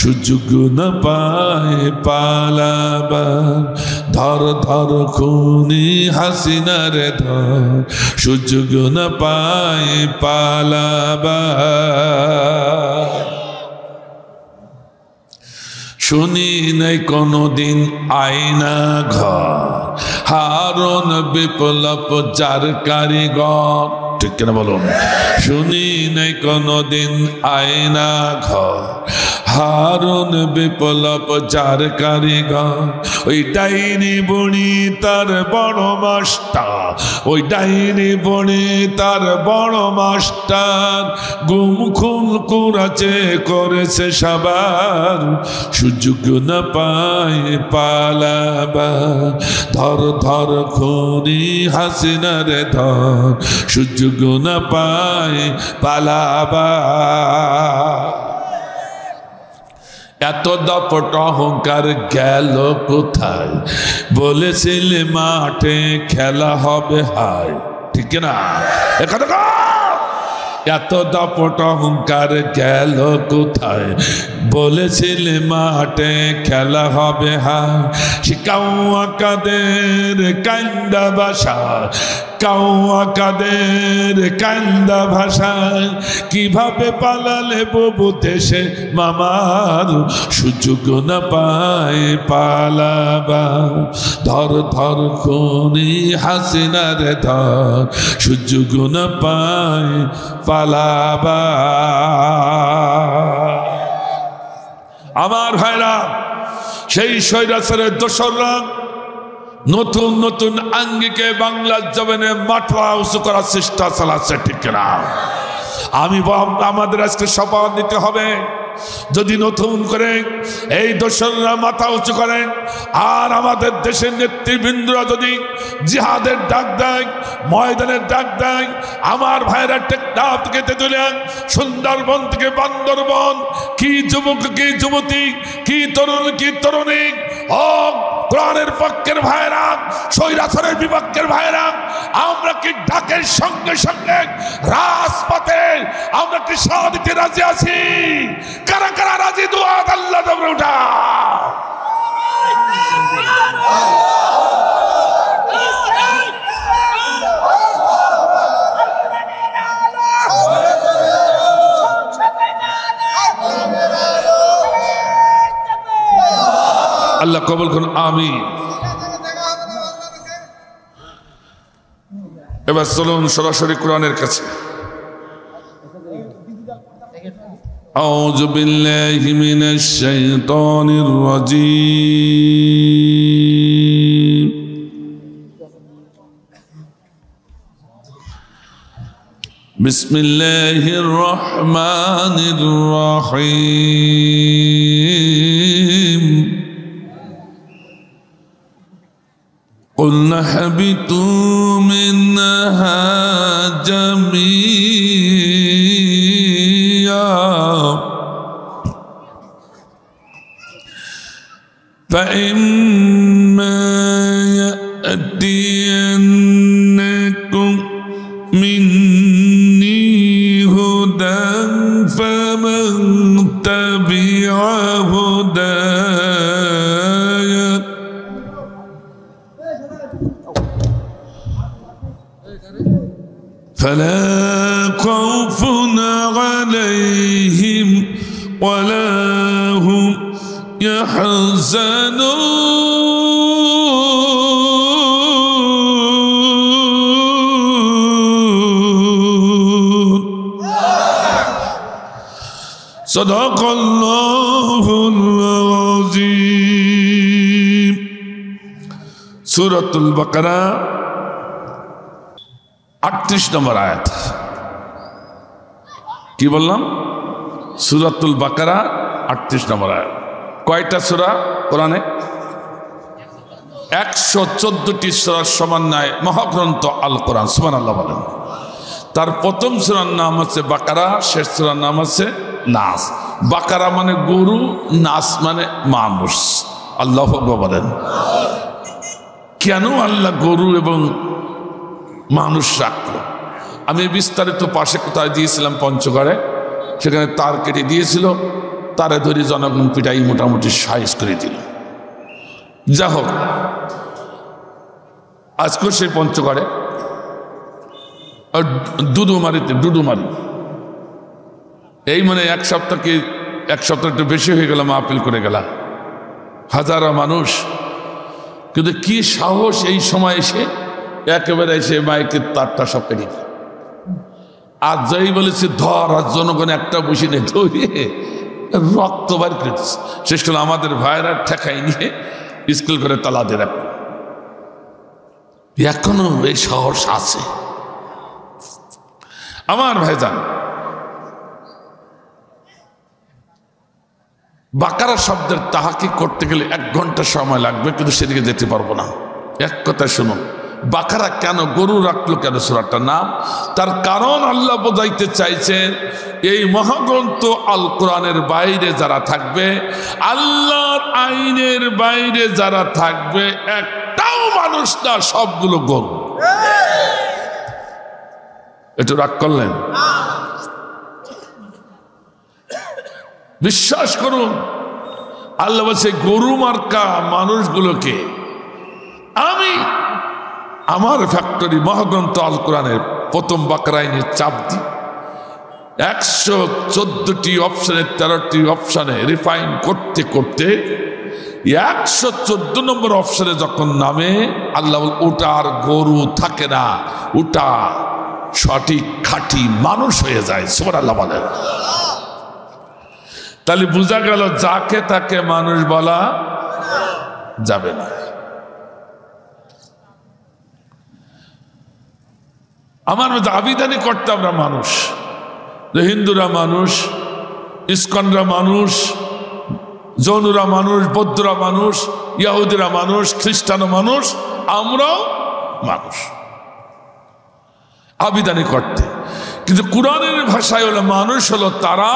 সুযোগ না পায় পালাবার। ধর ধর খুনি হাসিনা রে ধর, সুযোগ না পায় পালাবার। শুনি নাই কোনদিন আয়না ঘর, হারুন বিপ্লব যার কারিগর, ঠিক কিনা বলুন? শুনি নাই কোনদিন আয়না ঘর, হারুন বিপ্লব যার কারিগর, ওই ডাইনি বুড়ি তার বড় মাস্টার, ওই ডাইনি বুড়ি তার বড় মাস্টার, গুম খুন করেছে করেছে সবার, সুযোগ না পায় পালাবা, ধর ধর খুনি হাসিনার ধর, সুযোগ না পায় পালাবা। এত দাপট অহংকার গেল কোথায়? বলেছিলে মাঠে খেলা হবে হায়, ঠিক না? এত দাপট অহংকার গেল কোথায়? বলেছিলে মাঠে খেলা হবে হায়। শিকাউয়া কাদের কান্দা ভাষা, কাউয়া কাদের কান্দা ভাষায়, কিভাবে পালালে ববু দেশে মামার, সুযোগ না পায় পালাবা, ধর ধর খুনি হাসিনার ধর, সুযোগ না পায় পালাবা। আমার ভাইরা, সেই স্বৈরাচারের দোসররা নতুন নতুন আঙ্গিকে বাংলার জমিনে মাথা উঁচু করার চেষ্টা চালাচ্ছে, ঠিক না? আমাদের আজকে শপথ নিতে হবে, যদি নতুন করে এই দোসররা মাথা উঁচু করেন আর আমাদের দেশের নেতৃবৃন্দরা যদি জিহাদের ডাক দেয়, ময়দানের ডাক দেয়, আমার ভাইরা টেকনাফ থেকে তেতুলিয়া, সুন্দরবন থেকে বান্দরবন, কি যুবক কি যুবতী, কি তরুণ কি তরুণী, ও কোরআনের পক্ষের ভাইরা, স্বৈরাচারের বিপক্ষের ভাইরা, আমরা কি ডাকের সঙ্গে সঙ্গে রাজপথে আমরা কি সাড়া দিতে রাজি আছি? কারা কারা রাজি? দুয়াত আল্লাহ দবরে উঠা। আল্লাহ কবুল করুন, আমিন। এবার চলুন সরাসরি কোরআনের কাছে। আউযু বিল্লাহি মিনাশ শাইতানির রাজীম। বিসমিল্লাহির রহমানির রহিম। قُلْنَا اهْبِطُوا مِنْهَا جَمِيعًا فَإِمَّا يَأْتِيَنَّكُمْ مِنِّي هُدًى فَمَنْ تَبِعَ هُدَايَ فلا خوف عليهم ولا هم يحزنون صدق الله العظيم। سورة البقرة 38 নম্বর আয়াত। কি বললাম? সূরাতুল বাকারা 38 নম্বর আয়াত। কয়টা সূরা কোরআনে? 114টি সূরার সমন্বয়ে মহাগ্রন্থ আল কোরআন। সুবহানাল্লাহ বলেন। তার প্রথম সূরার নাম হচ্ছে বাকারা, শেষ সূরার নাম হচ্ছে নাস। বাকারা মানে গরু, নাস মানে মানুষ। আল্লাহু আকবার বলেন। কেন আল্লাহ গরু এবং মানুষ রাখলো? আমি বিস্তারিত পাশে কোথায় দিয়েছিলাম, পঞ্চগড়ে, সেখানে তার কেটে দিয়েছিল, তারে ধরে জনগণ পিটাই মোটামুটি সাইজ করে দিল। যা হোক, আজকেও সেই পঞ্চগড়ে ডুডুমারিতে, ডুডুমারি, এই মানে এক সপ্তাহ একটু বেশি হয়ে গেলাম, আপিল করে গেলাম, হাজারো মানুষ। কিন্তু কি সাহস এই সময় এসে একেবারে এসে মাইকের তারটা সব কেটে দিল। আর যাই বলেছে ধর, আর জনগণ একটা বসে নেই ধরে রক্ত বার করে দিচ্ছে। শেষ হলো আমাদের ভাইয়েরা ঠেকাই নিয়ে স্কুল করে তালা দিয়ে রাখবে। এখনো এই সাহস আছে আমার ভাইজান। বাকারা শব্দের তাহাকি করতে গেলে 1 ঘন্টা সময় লাগবে, কিন্তু সেদিকে যেতে পারবো না। এক কথা শুনুন, বাকারা কেন গরু রাখলো কেন সূরাটার নাম? তার কারণ আল্লাহ বোঝাইতে চাইছেন এই মহাগ্রন্থ আল কোরআনের বাইরে যারা থাকবে, আল্লাহর আইনের বাইরে যারা থাকবে, একটাও মানুষ না, সবগুলো গরু। একটু রাগ করলেন? বিশ্বাস করুন, আল্লাহ বলছে গরু মার্কা মানুষগুলোকে আমি আমার ফ্যাক্টরি মহাগ্রন্থ আল কোরআনের প্রথম বাকরাইনে চাপ দিই। 114টি অপশনে 13টি অপশনে রিফাইন করতে করতে 114 নম্বর অপশনে যখন নামে, আল্লাহ ওটা আর গরু থাকে না, ওটা সঠিক খাঁটি মানুষ হয়ে যায়। সুবহানাল্লাহ বলেন। তাহলে বোঝা গেল যাকে তাকে মানুষ বলা যাবে না। আমার মধ্যে আবিধানি করতে আমরা মানুষ, হিন্দুরা মানুষ, ইস্কনরা মানুষ, জৈনরা মানুষ, বৌদ্ধরা মানুষ, ইহুদিরা মানুষ, খ্রিস্টানও মানুষ, আমরাও মানুষ আবিধানি করতে। কিন্তু কোরআনের ভাষায় হলো মানুষ হলো তারা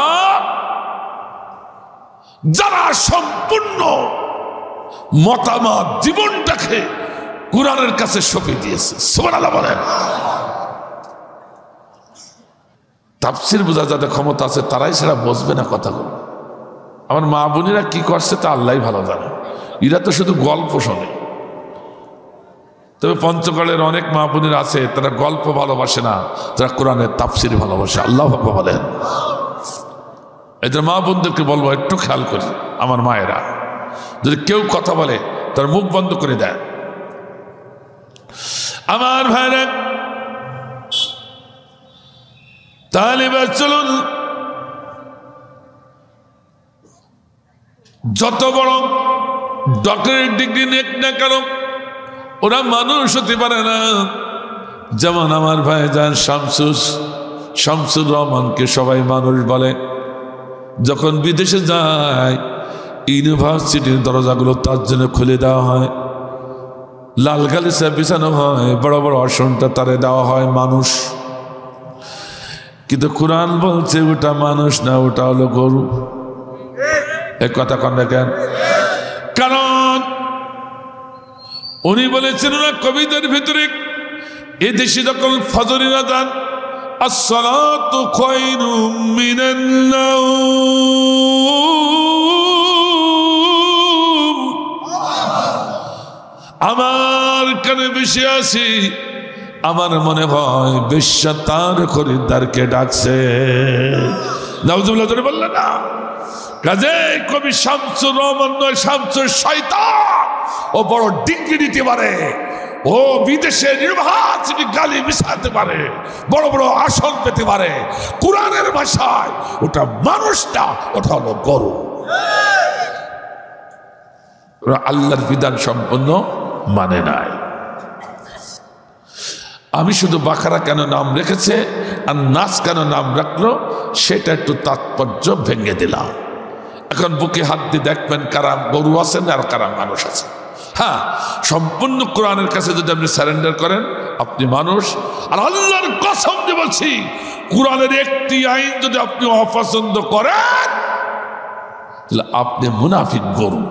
যারা সম্পূর্ণ মতামত জীবনটাকে কোরআনের কাছে সঁপে দিয়েছে। সুবহানাল্লাহ বলেন। তাফসীর বোঝা যাদের ক্ষমতা আছে তারাই সেটা বুঝবে না কথাগুলো। আমার মা বোনেরা কি করছে তা আল্লাহই ভালো জানে। এরা তো শুধু গল্প শোনে। তবে পঞ্চগড়ের অনেক মা বোনেরা আছে, তারা গল্প ভালোবাসে না, তারা কোরআনের তাফসীর ভালোবাসে। আল্লাহ আকবার বলেন। এই যে মা বোনদেরকে বলবো একটু খেয়াল করি, আমার মায়েরা যদি কেউ কথা বলে তার মুখ বন্ধ করে দেয়। আমার ভাইরা, তাহলে এবার চলুন, যত বড় ডক্টরেট ডিগ্রি নেক না কেন ওরা মানুষ হতে পারে না। যেমন আমার ভাইজান শামসুর রহমানকে সবাই মানুষ বলে। যখন বিদেশে যায় ইউনিভার্সিটির দরজাগুলো তার জন্য খুলে দেওয়া হয়, লাল গালিচা বিছানো হয়, বড় বড় আসনটা তারে দেওয়া হয়, মানুষ। কিন্তু কোরআন বলছে ওটা মানুষ না, ওটা হলো গরু। এক কথা কন না কেন? কারণ উনি বলেছেন না কবিতার ভিতরে, এ দেশে যখন ফজরের আযান আসসালাতু খায়রুম মিনান নাওম, আমার কানে বেশি আসি, আমার মনে হয় বেশ্যা তার খরিদ্দারকে ডাকছে। নাউজুবিল্লাহ জোরে বললেন না? কাজে কবি শামসুর রহমান নয়, শামসুর শয়তান। ও বড় ডিগ্রি দিতে পারে, ও বিদেশে ইউনিভার্সিটি গালি মিশাতে পারে, বড় বড় আসন পেতে পারে। কোরআনের ভাষায় ওটা মানুষ না, ওটা হলো গরু। ওরা আল্লাহর বিধান সম্পন্ন মানে নাই। আমি শুধু বাকারা কেন নাম রেখেছে আর নাস কেন নাম রাখলো সেটা একটু তাৎপর্য ভেঙে দিলাম। এখন বুকে হাত দিয়ে দেখবেন কারা গরু আছেন আর কারা মানুষ আছে। হ্যাঁ, সম্পূর্ণ কোরআনের কাছে যদি আপনি সারেন্ডার করেন আপনি মানুষ। আর আল্লাহর কসম দিয়ে বলছি, কোরআনের একটি আইন যদি আপনি অপছন্দ করেন তাহলে আপনি মুনাফিক গরু।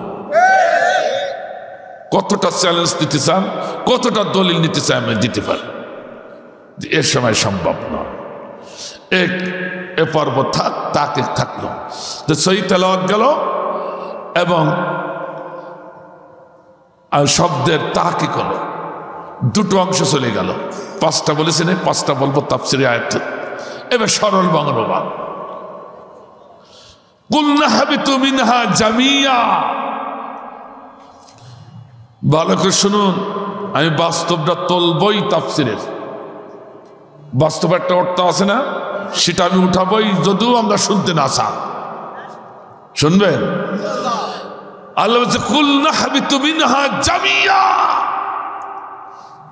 কতটা চ্যালেঞ্জ দিতে চান, কতটা দলিল নিতে চান আমি দিতে পারি, এর সময় সম্ভব নয়। এ পর্ব থাক, তাকে থাকলো যে সহি তেলাওয়াত গেল এবং শব্দের তাহকিক হলো, দুটো অংশ চলে গেল। 5টা বলেছি না, 5টা বলবো তাফসীরে আয়াত। এবার সরল বাংলা, কুলনা হাবিতু মিনহা জামিয়া। ভালো করে শুনুন, আমি বাস্তবটা তুলবই তাফসীরের। বাস্তব একটা অর্থ আছে না, সেটা আমি উঠাবই যদিও আমরা শুনতে না চাই। শুনবেন? আল্লাহ বলছে কুল নাহবিতু মিনহা জামিয়া,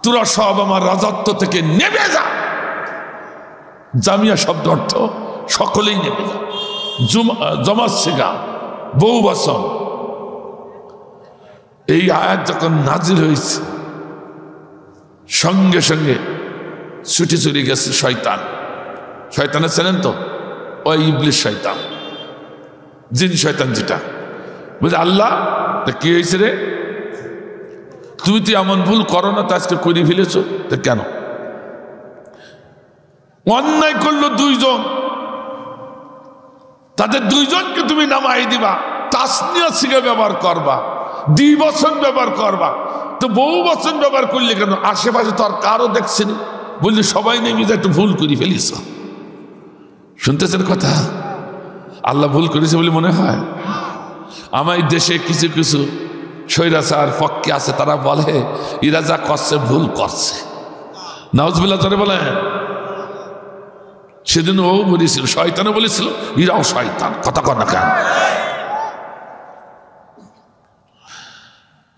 তোরা সব আমার রাজত্ব থেকে নেমে যা। জামিয়া শব্দ অর্থ সকলেই নেমে যা। জমাত সিগা বহু বচন। এই আয়াত যখন নাজিল হয়েছে সঙ্গে সঙ্গে ছুটি চুরি গেছে শয়তান। শয়তানের ছিলেন তো ওই ইবলিস শয়তান, জিন শয়তান যেটা। বলছে আল্লাহ কি হয়েছে রে, তুমি তো এমন ভুল করো না, তো আজকে করে ফেলেছ, তো কেন? অন্যায় করলো দুইজন, তাদের দুইজনকে তুমি নামাই দিবা, তাসনিয়া সিগা ব্যবহার করবা, দ্বিবচন ব্যবহার করবা। তো বহু বচন ব্যবহার করলে কেন? আশেপাশে তো আর কারো দেখছেনি, বললি সবাই নেমে যায়, একটু ভুল করে ফেলিস। শুনতেছেন কথা? আল্লাহ ভুল করেছে বলে মনে হয়? আমার দেশে কিছু কিছু স্বৈরাচার পক্ষে আছে, তারা বলে এরা যা করছে ভুল করছে। নাউজুবিল্লাহ ধরে বলে। সেদিন ও বলেছিল, শয়তানও বলেছিল এরাও শয়তান, কথা কর না কেন?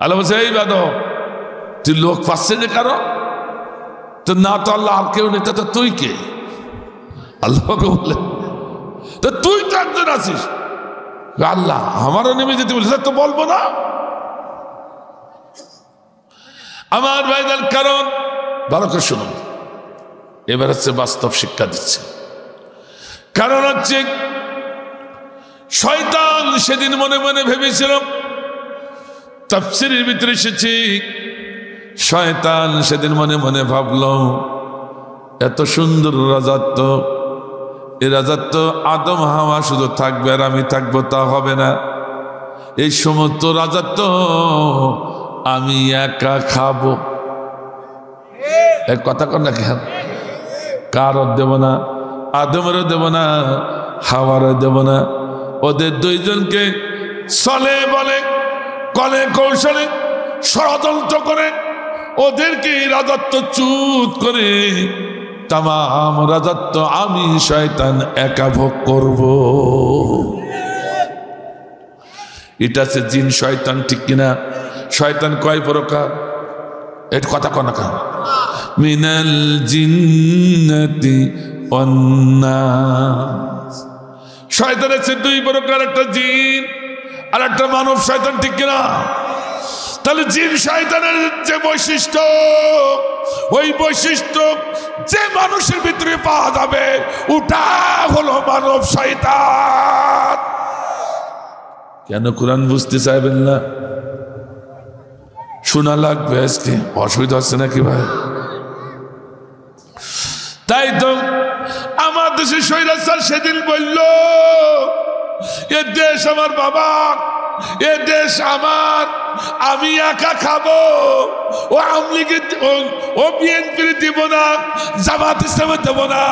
আল্লাহ বলছে এই বাদক, তুই লোক পাচ্ছে যে কারো, তো না তো আল্লাহ আর কেউ নেই, তো তুই কে? আল্লাহকে বললে তো তুই তো একজন আছিস। আল্লাহ আমারও নেমে যেতে বলছে, তো বলবো না আমার ভাইদের? কারণ ভালো করে শুনুন, এবার হচ্ছে বাস্তব শিক্ষা দিচ্ছে। কারণ হচ্ছে শয়তান সেদিন মনে মনে ভেবেছিল, তাফসীরের ভিতরে এসেছে শয়তান সেদিন মনে মনে ভাবল এত সুন্দর রাজত্ব, এ রাজত্ব আদম হাওয়া শুধু থাকবে আর আমি থাকবো তা হবে না। এই সমস্ত রাজত্ব আমি একা খাবো। এক কথা কর না কেন? কারও দেব না, আদমেরও দেব না, হাওয়ারও দেব না। ওদের দুইজনকে চলে বলে কলে কৌশলে ষড়যন্ত্র করে ওদেরকে রাজত্ব চ্যুত করে তামাম রাজত্ব আমি শয়তান একা ভোগ করব। এটা হচ্ছে জিন শয়তান, ঠিক কিনা? শয়তান কয় প্রকার? এর কথা কন না কেন? মিনাল জিন্নাতি ওয়ান নাস। শয়তান হচ্ছে দুই প্রকার, একটা জিন আর একটা মানব শয়তান, ঠিক কিনা? তাহলে জিন শয়তানের যে বৈশিষ্ট্য, ওই বৈশিষ্ট্য যে মানুষের ভিতরে পাওয়া যাবে ওটা হলো মানব শয়তান। কেন কোরআন বুঝতে চাইবেন না? শোনা লাগবে আজকে, অসুবিধা হচ্ছে নাকি ভাই? তাই তো আমার দেশে স্বৈরাচার সেদিন বলল এ দেশ আমার বাবা, এ দেশ আমার, আমি একা খাবো। ও আওয়ামী লীগের ও বিএনপির দিব না, জামাত ইসলামের দেব না,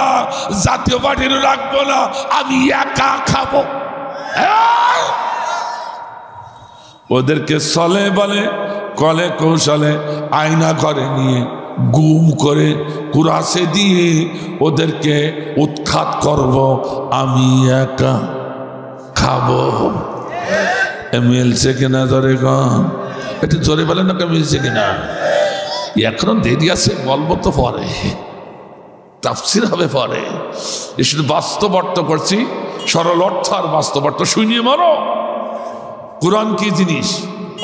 জাতীয় পার্টির রাখবো না, আমি একা খাবো। ওদেরকে চলে বলে কলে কৌশলে আয়না করে নিয়ে গুম করে কুরাসে দিয়ে ওদেরকে উৎখাত করব, আমি একা খাবো। মিলছে কিনা জোরে কন? একটু জোরে বলেন না, মিলছে কিনা? এখনো দেরি আছে, বলবো তো পরে, তাফসীর হবে পরে। এ শুধু বাস্তব অর্থ করছি, সরল অর্থ আর বাস্তব অর্থ শুনিয়ে মারো। কোরআন কি জিনিস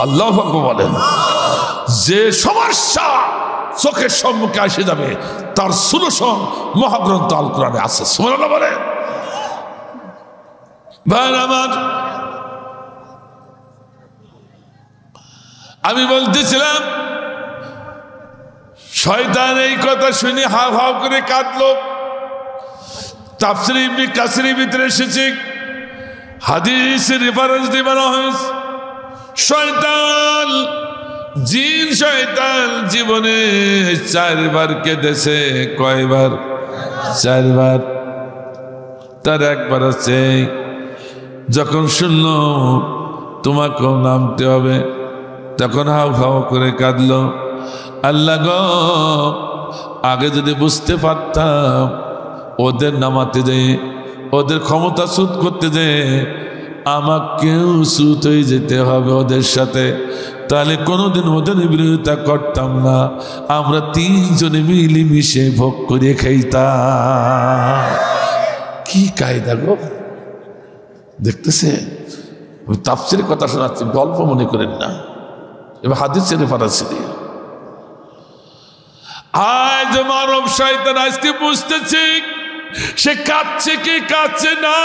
আল্লাহু আকবার বলেন। যে সমস্যা চোখের সম্মুখে এসে যাবে তার সলিউশন মহাগ্রন্থ আল কোরআনে আছে। সুবহানাল্লাহ বলেন। ভাই আমার, আমি বলতেছিলাম শয়তান এই কথা শুনে হাও হাও করে কাঁদলো। তাফসীর ইবনে কাসিরের ভিতরে এসেছে, হাদিসের রেফারেন্স দিয়ে বলা হয়েছে শয়তান, জিন শয়তান জীবনে 4 বার কেঁদেছে। কয়বার? 4 বার। তার একবার আছে যখন শুনল তোমাকেও নামতে হবে, তখন হাউ হাউ করে কাঁদলো, আল্লাহ গো আগে যদি বুঝতে পারতাম ওদের নামাতে যে, ওদের ক্ষমতা সুদ করতে যে আমাকেও সুত হয়ে যেতে হবে ওদের সাথে, তাহলে কোনোদিন ওদের বিরোধিতা করতাম না, আমরা তিনজনে মিলেমিশে ভোগ করে খাইতাম। কি কায়দা গো, দেখতেছে? তাফসীরের কথা শোনাচ্ছি, গল্প মনে করেন না, এবার হাদিসের রেফারেন্স দিয়ে। আজ মানব শয়তান আজকে বুঝতেছি সে কাঁদছে কি কাঁদছে না,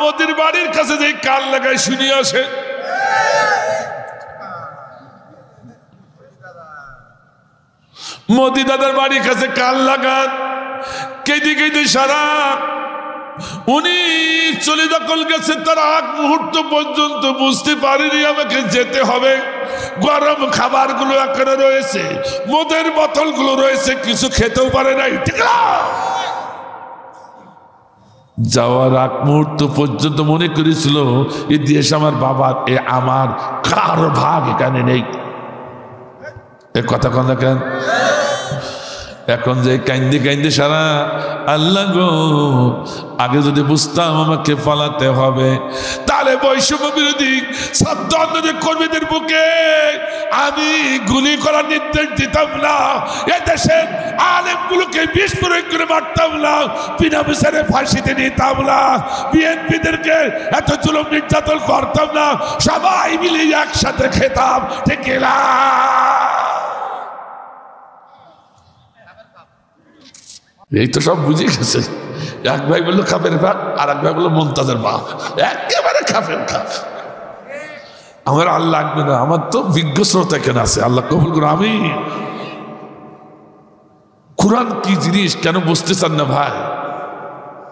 মোদির বাড়ির কাছে যে কান লাগায় শুনি আসে। মোদি দাদার বাড়ির কাছে কান লাগান, কেঁদে কেঁদে সারা উনি চলে দখল গেছে, তার আগ মুহূর্ত পর্যন্ত বুঝতে পারিনি আমাকে যেতে হবে। গরম খাবারগুলো এখানে রয়েছে, মদের বোতলগুলো রয়েছে, কিছু খেতেও পারে নাই। ঠিক না? যাওয়ার আগ মুহূর্ত পর্যন্ত মনে করেছিল এই দেশ আমার বাবার, এ আমার, কারো ভাগ এখানে নেই। এ কথা কন না কেন? এখন যে কাইন্দে কাইন্দে সারা, আল্লাহ গো আগে যদি বুঝতাম আমাকে পালাতে হবে, তাহলে বৈষম্য বিরোধী ছাত্র আন্দোলনের কর্মীদের বুকে আমি গুলি করার নির্দেশ দিতাম না, এদেশের আলেমগুলোকে বিষ প্রয়োগ করে মারতাম না, বিনা বিচারে ফাঁসিতে নিতাম না, বিএনপিদেরকে এত জুলুম নির্যাতন করতাম না, সবাই মিলে একসাথে খেতাম। ঠিক না? এই তো সব বুঝে গেছে। এক ভাই বললো খাপের ভাগ, আর এক ভাই বললো মমতাজের বাপ, একেবারে খাপের খাপ। আমার আল্লাহ লাগবে না, আমার তো বিজ্ঞ শ্রোতা কেন আছে, আল্লাহ কবুল করো। আমি কোরআন কি জিনিস কেন বুঝতে চান না ভাই?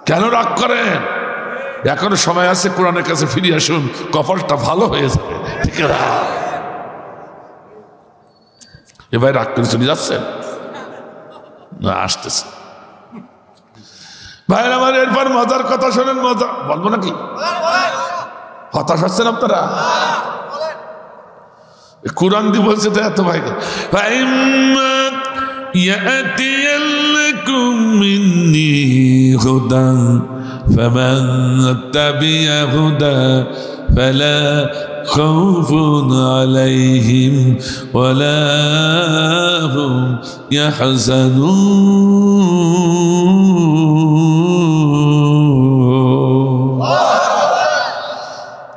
কেন রাগ করেন? এখনো সময় আছে, কোরআনের কাছে ফিরে আসুন, কপালটা ভালো হয়ে যাবে। ঠিক না? এ ভাই রাগ করে চলে যাচ্ছেন না? আসতেছে ভাইয়ের আমার। এরপর মজার কথা শোনেন, মজা বলবো নাকি? হতাশ হচ্ছেন আপনারা? কোরআন দিয়ে বলছে তো এত ভাই, يأتينكم مني هدى فمن تبع هدى فلا خوف عليهم ولا هم يحزنون।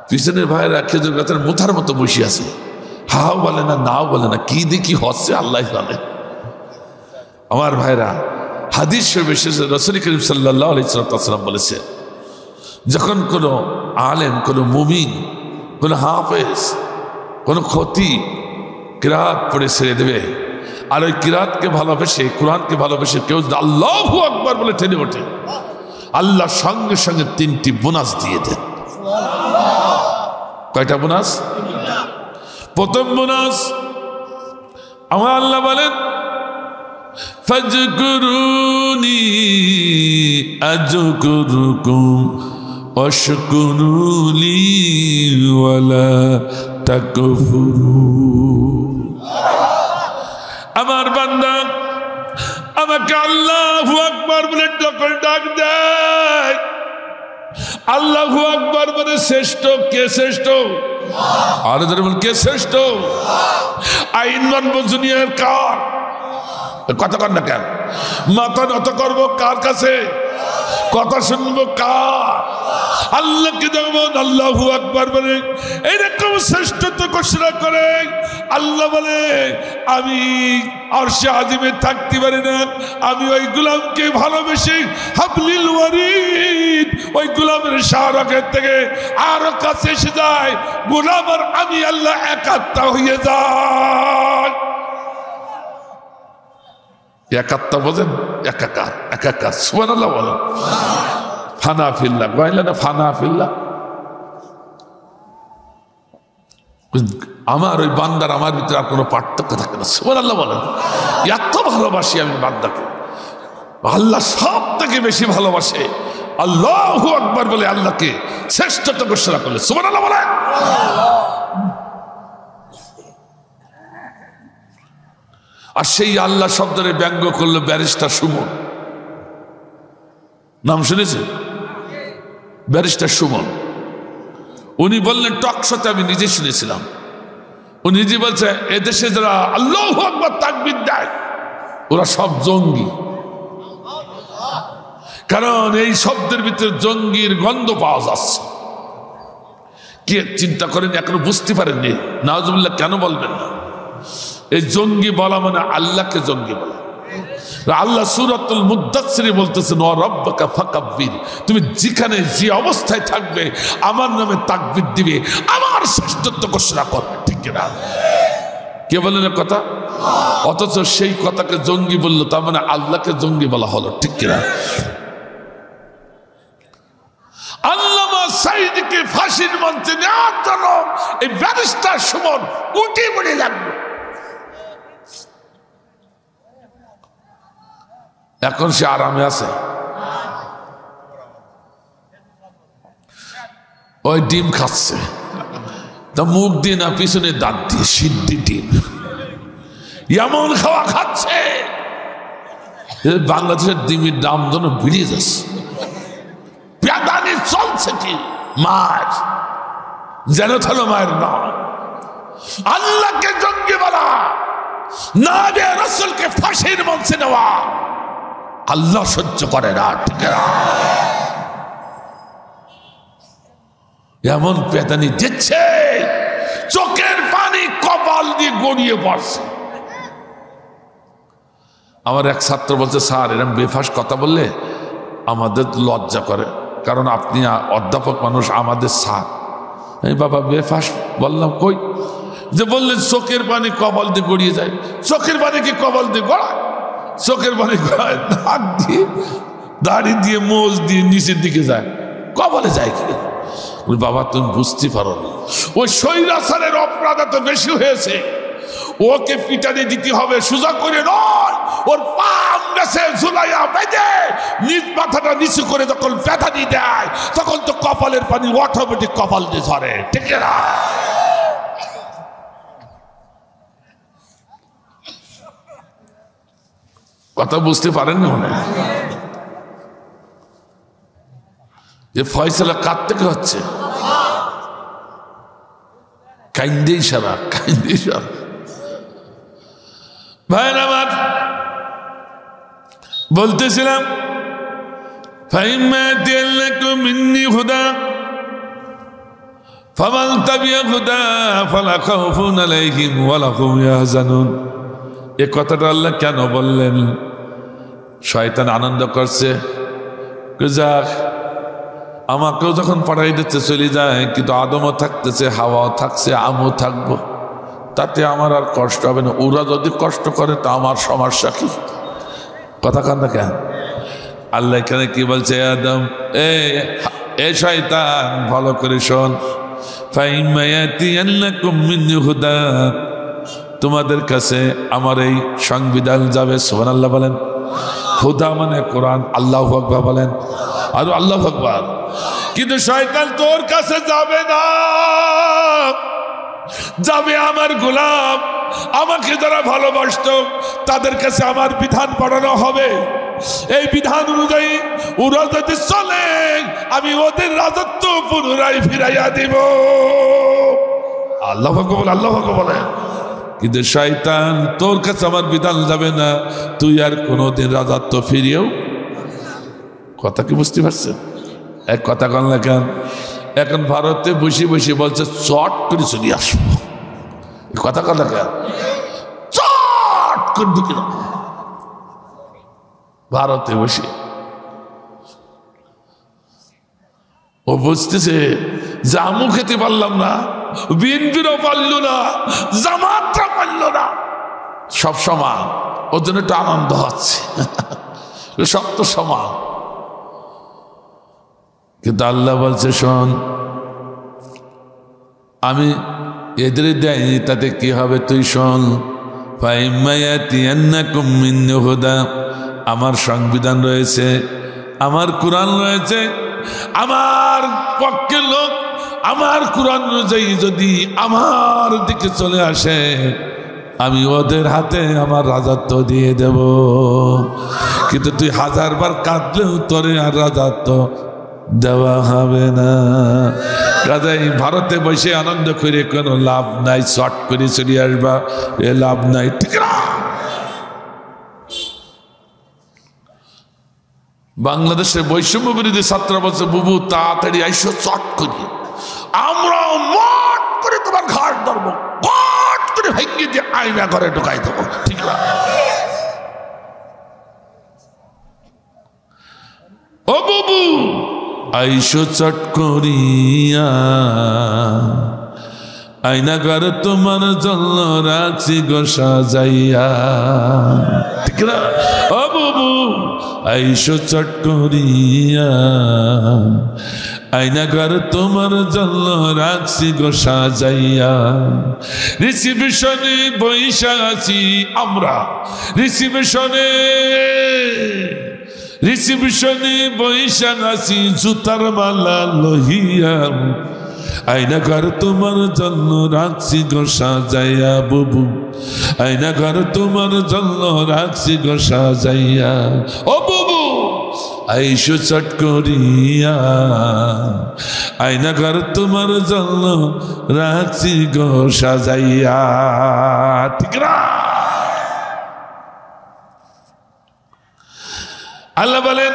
পিছনের ভাইয়েরা খেজুর গাছের মুথার মতো বসে আছে, হাও বলে না, নাও বলে না, কি দেখি হচ্ছে আল্লাহ জানে। আমার ভাইরা, হাদিস শরীফে এসেছে রাসূল করিম সাল্লাল্লাহু আলাইহি ওয়াসাল্লাম বলেছে, যখন কোনো আলেম, কোনো মুমিন, কোনো হাফেজ, কোনো খতিব কিরাত পড়ে ছেড়ে দেবে, আর ওই কিরাতকে ভালোবেসে, কোরআনকে ভালোবেসে কেউ যদি আল্লাহু আকবার বলে টেনে ওঠে, আল্লাহ সঙ্গে সঙ্গে 3টি বোনাস দিয়ে দেন। কয়টা বোনাস? প্রথম বোনাস, আমার আল্লাহ বলেন, ফাজকুরুনি আযকুরুকুম ওয়াশকুরুলি ওয়ালা তাকফুরুন। আমার বান্দা আমাকে আল্লাহু আকবার বলে যখন ডাক দেয়, আল্লাহু আকবার বলে শ্রেষ্ঠ কে? শ্রেষ্ঠ আর বল কে শ্রেষ্ঠ? আইন মানব দুনিয়ার কার? কথা কর না কেন? মাথা নত করবো কার কাছে? কথা শুনবো কার? আল্লাহকে যেমন আল্লাহু আকবার বলে এইরকম শ্রেষ্ঠত্ব ঘোষণা করে আল্লাহ বলে, আমি আরশে আজিমে থাকতে পারি না, আমি ওই গোলামকে ভালোবেসে হাবলিল ওয়ারিদ, ওই গোলামের শাহরগের থেকে আরো কাছে এসে যায়, গোলাম আর আমি আল্লাহ একাত্মা হয়ে যায়। একাত্মা বোঝেন? একাকার, একাকার। সুবহানাল্লাহ বলেন। ফানা ফিল্লাহ, বললেন না ফানা ফিল্লাহ। আমার ওই বান্দার আমার ভিতরে আর কোনো পার্থক্য থাকে না। সুবহানাল্লাহ বলেন। এত ভালোবাসি আমি বান্দাকে, আল্লাহ সব থেকে বেশি ভালোবাসে। আল্লাহু আকবার বলে আল্লাহকে শ্রেষ্ঠত্ব ঘোষণা করলে সুবহানাল্লাহ বলেন। আর সেই আল্লাহ শব্দের ব্যঙ্গ করলো ব্যারিস্টার সুমন। নাম শুনেছে? ব্যারিস্টার সুমন উনি বললেন টকশোতে আমি নিজে শুনেছিলাম, উনি নিজে বলছে এদেশে যারা আল্লাহু আকবার তাকবীর দেয় ওরা সব জঙ্গি, কারণ এই শব্দের ভিতরে জঙ্গির গন্ধ পাওয়া যাচ্ছে। কে চিন্তা করেন, এখনো বুঝতে পারেননি? নাউজুবিল্লাহ কেন বলবেন না? এই জঙ্গি বলা মানে আল্লাহকে জঙ্গি বলা। আল্লাহ সূরাতুল মুদ্দাসসিরে বলতেছেন ওয়া রাব্বাকা ফাকাব্বির, তুমি যেখানে যে অবস্থায় থাকবে আমার নামে তাকবীর দিবে, আমার শ্রেষ্ঠত্ব ঘোষণা করবে, ঠিক কিনা? কে বলেন কথা? অথচ সেই কথাকে জঙ্গি বললো, তার মানে আল্লাহকে জঙ্গি বলা হলো, ঠিক কিনা? আল্লামা সাঈদীকে ফাঁসির মঞ্চে নেওয়ার জন্য এই ব্যারিস্টার সুমন উঠে পড়ে লাগলো। এখন সে আরামে আছে, ওই ডিম খাচ্ছে, তা মুখ দিয়ে না পিছনে দাঁত দিয়ে সিদ্ধি ডিম এমন খাওয়া খাচ্ছে, বাংলাদেশের ডিমের দাম যেন বেড়ে যাচ্ছে। পেদানি চলছে কি মার, যেন থালো মায়ের নাম। আল্লাহকে জঙ্গি বলা, নবী রাসূলকে ফাঁসির মঞ্চে নেওয়া আল্লাহ সহ্য করে না, ঠিক না? এমন পেদানি দিচ্ছে চোখের পানি কপাল দিয়ে গড়িয়ে পড়ছে। আমার এক ছাত্র বলছে, স্যার এরকম বেফাস কথা বললে আমাদের লজ্জা করে, কারণ আপনি অধ্যাপক মানুষ, আমাদের স্যার। এই বাবা বেফাস বললাম কই? যে বললেন চোখের পানি কপাল দিয়ে গড়িয়ে যায়। চোখের পানি কি কপাল দিয়ে গড়ায়? চোখের পানি গড়ায় নাক দিয়ে, দাড়ি দিয়ে, মোজ দিয়ে নিচের দিকে যায়, কপালে যায় কি? বাবা তুমি বুঝতে পারো না, ওই স্বৈরাচারের অপরাধ এত বেশি হয়েছে, ওকে পিটানি দিতে হবে, সোজা করে নয়, ওর পাম গেছে ঝুলাইয়া বেঁধে নিজ মাথাটা নিচু করে যখন পেটানি দেয় তখন তো কপালের পানি অটোমেটিক কপাল দিয়ে ঝরে, ঠিক না? কথা বুঝতে পারেন না মনে যে ফয়সালা কার থেকে হচ্ছে? কাইন্দেই সারা, কাইন্দেই সারা। ভাই আমার বলতেছিলাম এ কথাটা আল্লাহ কেন বললেন? শয়তান আনন্দ করছে, যাক আমাকেও যখন পাঠাই দিচ্ছে চলে যায়, কিন্তু আদমও থাকতেছে, হাওয়াও থাকছে, আমও থাকবো, তাতে আমার আর কষ্ট হবে না। ওরা যদি কষ্ট করে তা আমার সমস্যা কি? কথা কান না কেন? আল্লাহ এখানে কি বলছে? আদম এ শয়তান ভালো করে শোন, তোমাদের কাছে আমার এই সংবিধান যাবে। সুবহানাল্লাহ বলেন। হুদা মানে কোরআন, আল্লাহু আকবার বলেন, আর আল্লাহু আকবার। কিন্তু শয়তান তোর কাছে যাবে না, যাবে আমার গোলাম, আমাকে যারা ভালোবাসতো তাদের কাছে আমার বিধান পড়ানো হবে। এই বিধান অনুযায়ী ওরা যদি চলে আমি ওদের রাজত্ব পুনরায় ফিরাইয়া দিব। আল্লাহু আকবার, আল্লাহু আকবার বলেন। কিন্তু শয়তান তোর কাছে আমার বিধান যাবে না, তুই আর কোনোদিন রাজত্ব ফিরিয়েও। কথা কি বুঝতে পারছেন? এক কথা কন না কেন? এখন ভারতে বসে বসে বলছে চট করে চলে আসবো। কথা কন না কেন? চট করে ঢুকে ভারতে বসে ও বুঝতেছে জামু খেতে পারলাম না, বিএনপিরও পারল না, জামাতরা পারল না, সব সমান, ওর জন্য একটু আনন্দ হচ্ছে, সব তো সমান। কিন্তু আল্লাহ বলছে শোন, আমি এদের দেয়নি, তাতে কি হবে তুই শোন। আমার সংবিধান রয়েছে, আমার কোরআন রয়েছে, আমার পক্ষের লোক আমার কোরআন অনুযায়ী যদি আমার দিকে চলে আসে আমি ওদের হাতে আমার রাজত্ব দিয়ে দেব। কিন্তু তুই 1000 বার কাঁদলেও তোরে আর রাজত্ব দেওয়া হবে না। কাজেই ভারতে বসে আনন্দ করে কোনো লাভ নাই, শর্ট করে চলে আসবা, এ লাভ নাই, ঠিক না? বাংলাদেশের বৈষম্য বিরোধী ছাত্র বলছে, বুবু তাড়াতাড়ি আইসো চট করি, আমরা মট করে তোমার ঘাট ধরবো, মট করে ভেঙে দিয়ে আইনা ঘরে ঢুকাই দেবো, ঠিক না? ও বুবু আইসো চট করিয়া, আইনা ঘর তোমার জন্য রাখছি গো সাজাইয়া, ঠিক না? ও বুবু আইসো চট করিয়া, আইনা ঘর তোমার জন্য রাখছি গো সাজাইয়া। রিসিপশনে বৈশা আছি আমরা, রিসিপশনে বৈশা আছি জুতার মালা লহিয়া, আইনা ঘর তোমার জন্য রাখছি গো সাজাইয়া, বুবু আইনা ঘর তোমার জন্য রাখছি গো সাজাইয়া। ও বুবু আইসো চট করিয়া, আইনা ঘর তোমার জন্য রাখছি গো সাজাইয়া, ঠিক না? আল্লাহ বলেন,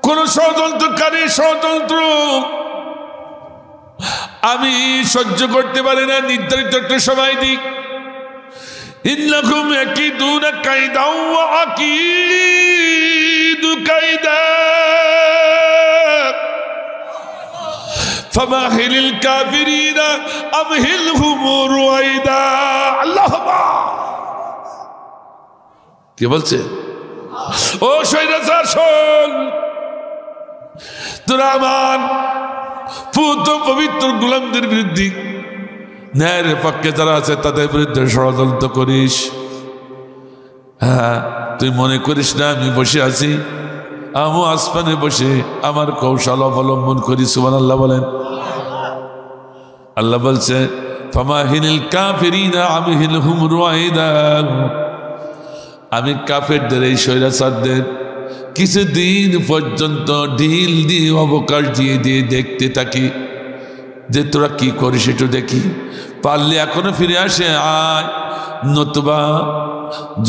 কোন ষড়যন্ত্রকারী ষড়যন্ত্র আমি সহ্য করতে পারি না, নির্ধারিত একটা সময় দিক। ইন্নাকুম ইয়াকিদুনা কাইদা ওয়া আকিদু কাইদা ফামাহিলিল কাফিরিনা আমহিলহুম রুয়াইদা। আল্লাহুম্মা, কে বলছে? ও শৈরাচার শোন, তোরা আমার পুত পবিত্র গোলামদের বিরুদ্ধে, ন্যায়ের পক্ষে যারা আছে তাদের বিরুদ্ধে ষড়যন্ত্র করিস। হ্যাঁ, তুই মনে করিস না আমি বসে আছি, আমি আসমানে বসে আমার কৌশল অবলম্বন করি। সুবহানাল্লাহ বলেন। আল্লাহ বলছে, ফামাহিনিল কাফিরিনা আমহিলহুম রুয়াইদা, আমি কাফেরদের এই স্বৈরাচারদের কিছুদিন পর্যন্ত ঢিল দিয়ে অবকাশ দিয়ে দিয়ে দেখতে থাকি যে তোরা কি করিস, একটু দেখি, পারলে এখনো ফিরে আসে আয়, নতুবা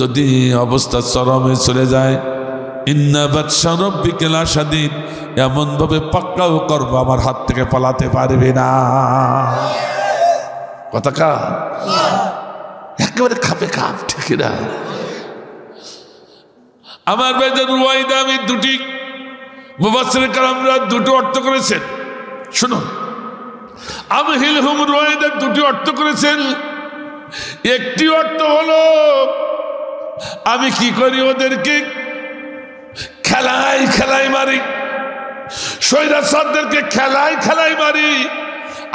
যদি অবস্থা চরমে চলে যায়, ইন্না বাতশা রাব্বিকা লাশাদীদ, এমন ভাবে পাকড়াও করবো আমার হাত থেকে পালাতে পারবে না। কথা কা একেবারে খাপে খাপ, ঠিক না? আমার ভাইদের রুয়াইদা, আমি দুটি মুফাসসিরে কেরামরা দুটো অর্থ করেছেন, শুনুন। আমহিলহুম রুয়াইদা দুটি অর্থ করেছেন। একটি অর্থ হলো আমি কি করি, ওদেরকে খেলাই খেলাই মারি, স্বৈরাচারদেরকে খেলাই খেলাই মারি।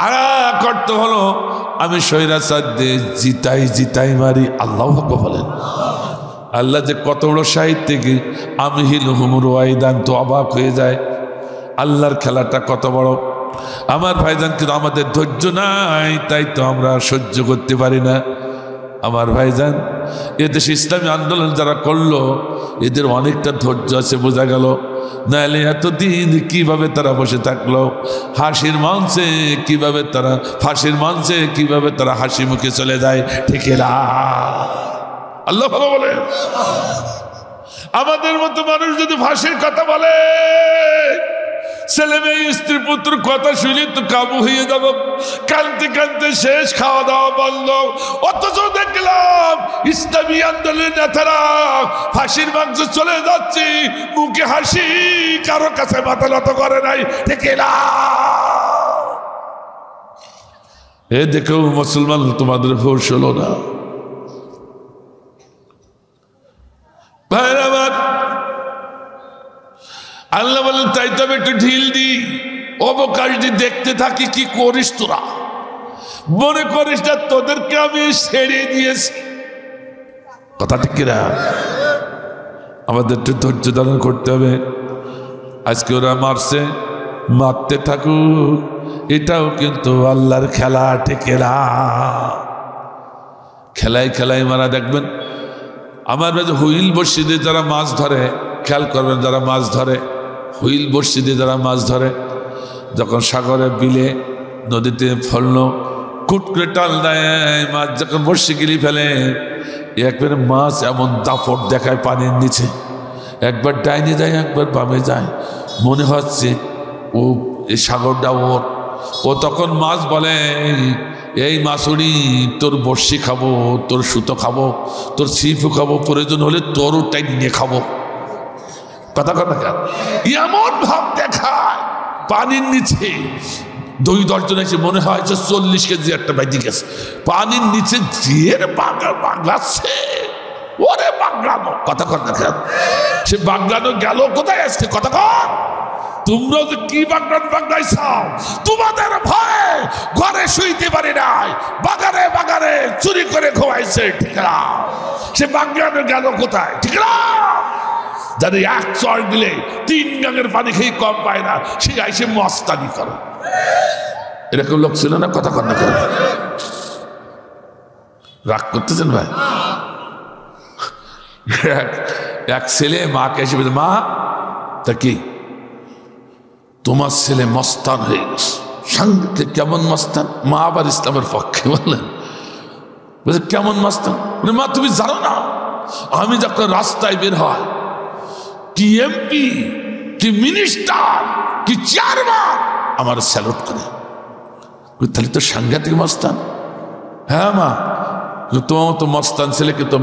আর এক অর্থ হলো আমি স্বৈরাচারদের জিতাই জিতাই মারি। আল্লাহু আকবার বলেন। আল্লাহ যে কত বড় সাহিত্যিক, আমহিলহুম রুয়াইদান, তো অবাক হয়ে যায় আল্লাহর খেলাটা কত বড়। আমার ভাইজান, কিন্তু আমাদের ধৈর্য নাই, তাই তো আমরা সহ্য করতে পারি না। আমার ভাইজান, এদেশে ইসলামী আন্দোলন যারা করলো এদের অনেকটা ধৈর্য আছে, বোঝা গেল। নাহলে এতদিন কিভাবে তারা বসে থাকলো, হাসির মঞ্চে কিভাবে তারা, ফাঁসির মঞ্চে কিভাবে তারা হাসি মুখে চলে যায়, ঠিক না? আল্লাহ ভালো বলে। আমাদের মতো মানুষ যদি ফাঁসির কথা বলে, ছেলে মেয়ে স্ত্রী পুত্র কথা শুনে তো কাবু হয়ে যাব, কানতে কানতে শেষ, খাওয়া দাওয়া বন্ধ। অথচ দেখলাম ইসলামী আন্দোলনের নেতারা ফাঁসির মাংস চলে যাচ্ছে, মুখে হাসি, কারো কাছে মাথা নত করে নাই, ঠিক না? এ দেখো মুসলমান, তোমাদের হোশ হলো না। ভাইরা আমার, আল্লাহ বলেন, তাই তবে একটু ঢিল দি, অবকাশ দি, দেখতে থাকি কি করিস তোরা। মনে করিস না তোদেরকে আমি ছেড়ে দিয়েছি, কথা ঠিক কিনা? আমাদের একটু ধৈর্য ধারণ করতে হবে। আজকে ওরা মারছে, মারতে থাকুক, এটাও কিন্তু আল্লাহর খেলা, ঠিক না? খেলায় খেলায় মারা। দেখবেন আমার কাছে হুইল বর্ষিতে যারা মাছ ধরে, খেয়াল করবেন, যারা মাছ ধরে হুইল বর্ষিতে যারা মাছ ধরে, যখন সাগরে বিলে নদীতে ফেললো, কুট করে টাল দেয়, মাছ যখন বর্ষি গিলি ফেলে, একবার মাছ এমন দাপট দেখায় পানির নিচে, একবার ডাইনে যায় একবার বামে যায়, মনে হচ্ছে ও এই সাগরটা ওর। ও তখন মাছ বলে, এই মাছুরি, তোর বর্ষি খাবো, তোর সুতো খাবো, তোর ছিপও খাবো, প্রয়োজন হলে তোরও টাইট নিয়ে খাবো। কথা কথা এমন ভাব দেখায় পানির নিচে। 2-10 এসে মনে হয় 40 কেজি একটা বাইদি গেছে পানির নিচে, জিয়ের বাগলাচ্ছে, ওরে বাগলানো। কথা কথা সে বাগলানো গেল কোথায় আজকে? কথা কর, তোমরা যে কি বাগলাইছাও, তোমাদের ভয়ে ঘরে শুইতে পারি নাই, বাগানে বাগানে চুরি করে খোয়াইছে। ঠিক না? সে বাগলানো গেল কোথায়? ঠিক না? যাদের 1 চর দিলে 3 গাঙের পানি খেয়ে কম পায় না, সে আইসে মস্তানি করে। এরকম লোক ছিল না? কথা কর না, রাগ করতেছেন ভাই? এক ছেলে মাকে এসে বলছে, মা তা কি তোমার ছেলে মস্তান হয়ে গেছে। সাংঘাতিক। কেমন মস্তান? মা আবার ইসলামের পক্ষে বললেন, বলছে কেমন মস্তান? মা তুমি জানো না, আমি যখন রাস্তায় বের হয়, কি এমপি, কি মিনিস্টার, কি চেয়ারম্যান আমার স্যালুট করে। তাহলে তো সাংঘাতিক মস্তান। হ্যাঁ মা, তোমার তো মস্তান ছেলেকে তো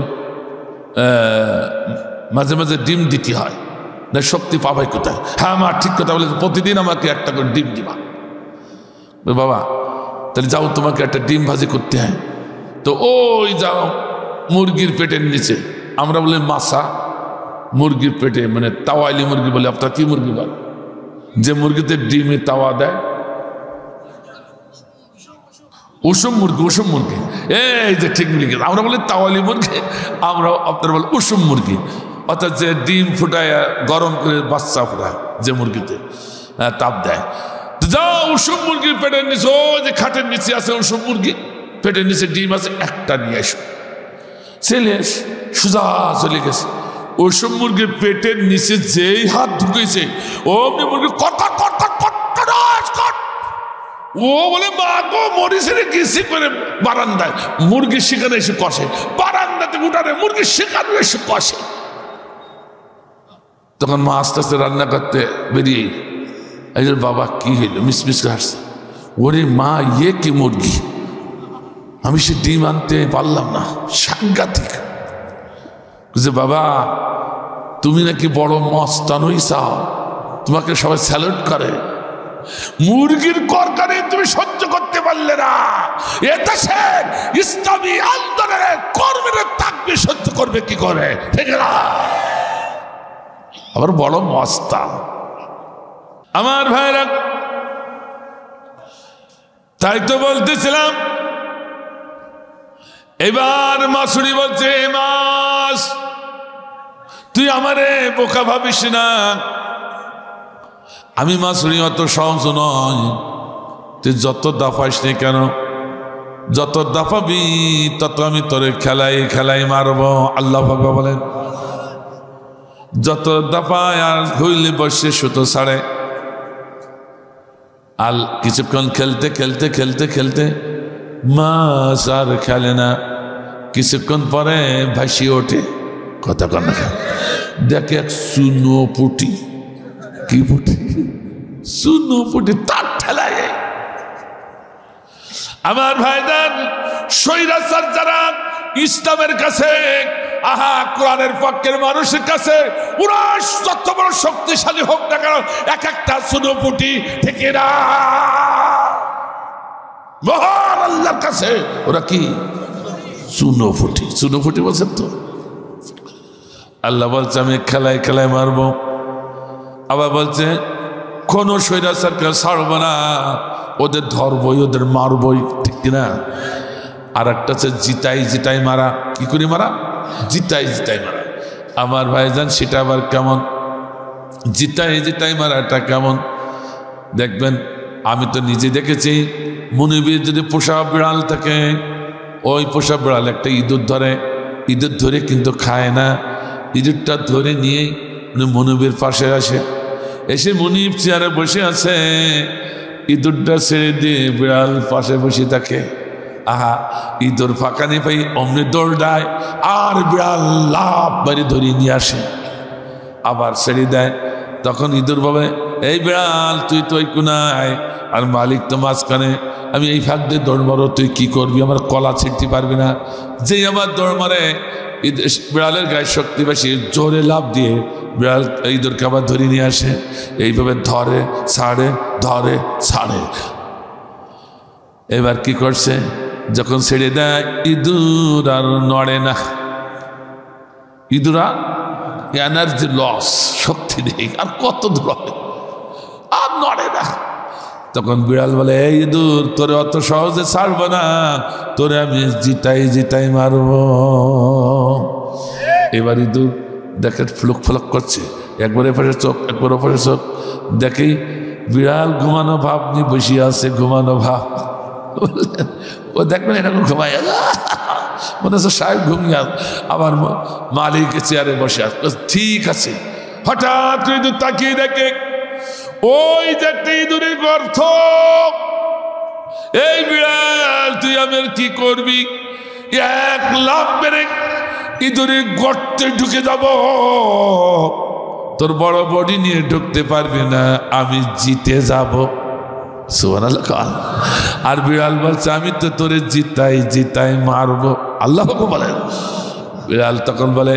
মাঝে মাঝে ডিম দিতে হয়, না শক্তি পাবে কোথায়? হ্যাঁ মা ঠিক কথা বলে, প্রতিদিন আমাকে একটা করে ডিম দিবা। বাবা তাহলে যাও, তোমাকে একটা ডিম ভাজি করতে হয়। তো ওই যাও মুরগির পেটের নিচে, আমরা বলি মাসা, মুরগির পেটে মানে তাওয়াইলি মুরগি বলে। আপনার কি মুরগি বলে? যে মুরগিতে ডিমে তাওয়া দেয়, উষুম মুরগি। উষুম মুরগি, এই যে ঠিক মিলে গেছে। আমরা বলি তাওয়ালি মুরগি, আমরা আপনারা বলি উষুম মুরগি। অর্থাৎ যে ডিম ফুটায় গরম করে বাচ্চা ফুটায়, যে মুরগিতে তাপ দেয়। যাও উষুম মুরগির পেটের নিচে, ও যে খাটের নিচে আছে উষুম মুরগি, পেটের নিচে ডিম আছে, একটা নিয়ে এসো। ছেলে সোজা চলে গেছে। উষুম মুরগির পেটের নিচে যেই হাত ঢুকেছে, অমনি মুরগি কটকট কটকট কটকট কট। ও বলে মা গো মরিসের গেছি করে বারান্দায়, মুরগি সেখানে এসে কষে, বারান্দাতে উঠানে মুরগি সেখানে এসে কষে। তখন মা আস্তে আস্তে রান্না করতে বেরিয়ে, এই যে বাবা কি হইল, মিসমিস করে আসছে। ওরে মা, ইয়ে কি মুরগি, আমি সে ডিম আনতে পারলাম না, সাংঘাতিক। বুঝছে বাবা তুমি নাকি বড় মস্তান হইছাও, তোমাকে সবাই স্যালুট করে। মুরগির তরকারি তুমি সহ্য করতে পারলে না, এটা সে ইসলামী আন্দোলনের কর্মীরা তাকবীর সহ্য করবে কি করে? ঠিক না? আবার বড় মস্তান। আমার ভাইরা, তাই তো বলতেছিলাম, এবার মাসুরি বলছে, মাস তুই আমারে বোকা ভাবিস না, আমি মাসুরি অত সহজ নয়, তুই যত দাফাইস নি কেন, যত দাফাবি তত আমি তোরে খেলাই খেলাই মারব। আল্লাহ পাক বলেন, যত দাফায় আর হইলে বসে সুতো ছাড়ে। আর কিছুক্ষণ খেলতে খেলতে খেলতে খেলতে মাছ আর খেলে না, কিছুক্ষণ পরে ভাসি ওঠে। কথা কন না, দেখে এক সুনো পুটি, কি পুটি? সুনো পুটি, তার ঠেলায়। আমার ভাইদান, স্বৈরাচার যারা ইসলামের কাছে, আহা কোরআনের পক্ষের মানুষের কাছে, ওরা যত বড় শক্তিশালী হোক না কেন, এক একটা সুনো পুটি থেকে না, মহান আল্লাহর কাছে ওরা কি সুনো ফুটি। সুনো ফুটি বলছেন তো, আল্লাহ বলছে আমি খেলায় খেলায় মারবো। আবার বলছে কোনো স্বৈরাচারকে ছাড়বো না, ওদের ধরবই, ওদের মারবই। ঠিক কিনা? আর একটা হচ্ছে জিতাই জিতাই মারা। কি করে মারা? জিতাই জিতাই মারা। আমার ভাইজান, সেটা আবার কেমন? জিতাই জিতাই মারাটা কেমন দেখবেন। আমি তো নিজে দেখেছি, মনিবের যদি পোষা বিড়াল থাকে, ওই পোষা বিড়াল একটা ইঁদুর ধরে, ইঁদুর ধরে কিন্তু খায় না, ইঁদুরটা ধরে নিয়ে মনিবের পাশে আসে, এসে মুনিব চেয়ারে বসে আছে, ইঁদুরটা ছেড়ে দিয়ে বিড়াল পাশে বসে থাকে। আহা, ইঁদুর ফাঁকা নিয়ে পাই অমনি দৌড়ায়, আর বিড়াল লাভ বাড়ি ধরিয়ে নিয়ে আসে, আবার ছেড়ে দেয়। তখন ইঁদুর বলে, এই বিড়াল তুই তো কোনায়, আর মালিক তো মাঝখানে, আমি এই ফাঁক দিয়ে দৌড় মারো, তুই কি করবি, আমার কলা ছিঁড়তে পারবি না। যেই আমার দৌড় মারে, বিড়ালের গায়ে শক্তি বেশি, জোরে লাভ দিয়ে বিড়াল ইঁদুরকে আবার ধরে নিয়ে আসে। এইভাবে ধরে ছাড়ে, ধরে ছাড়ে। এবার কি করছে, যখন ছেড়ে দেয় ইঁদুর আর নড়ে না, ইঁদুরা এনার্জি লস, শক্তি নেই, আর কত দূর হবে, আর নড়ে না। তখন বিড়াল বলে, এই ইঁদুর, তোরে অত সহজে ছাড়বো না, তোরে আমি জিতাই জিতাই মারব। এবার ইঁদুর দেখে ফ্লুক ফ্লক করছে, একবার এপাশে চোখ, একবার ওপাশে চোখ, দেখি বিড়াল ঘুমানো ভাব নিয়ে বসিয়ে আছে, ঘুমানো ভাব। ও দেখবেন এরকম ঘুমাই, মনে হচ্ছে সাহেব ঘুমিয়ে, আবার মালিক চেয়ারে বসে আছে, ঠিক আছে। হঠাৎ করে ইঁদুর তাকিয়ে দেখে ওই যে একটা ইঁদুরের গর্ত। এই বিড়াল, তুই আমার কি করবি? এক লাফ মেরে ইঁদুরের গর্তে ঢুকে যাব, তোর বড় বডি নিয়ে ঢুকতে পারবি না, আমি জিতে যাব। সুবহানাল্লাহ। আর বিড়াল বলছে, আমি তো তোরে জিতাই জিতাই মারবো। আল্লাহ বলেন। বিড়াল তখন বলে,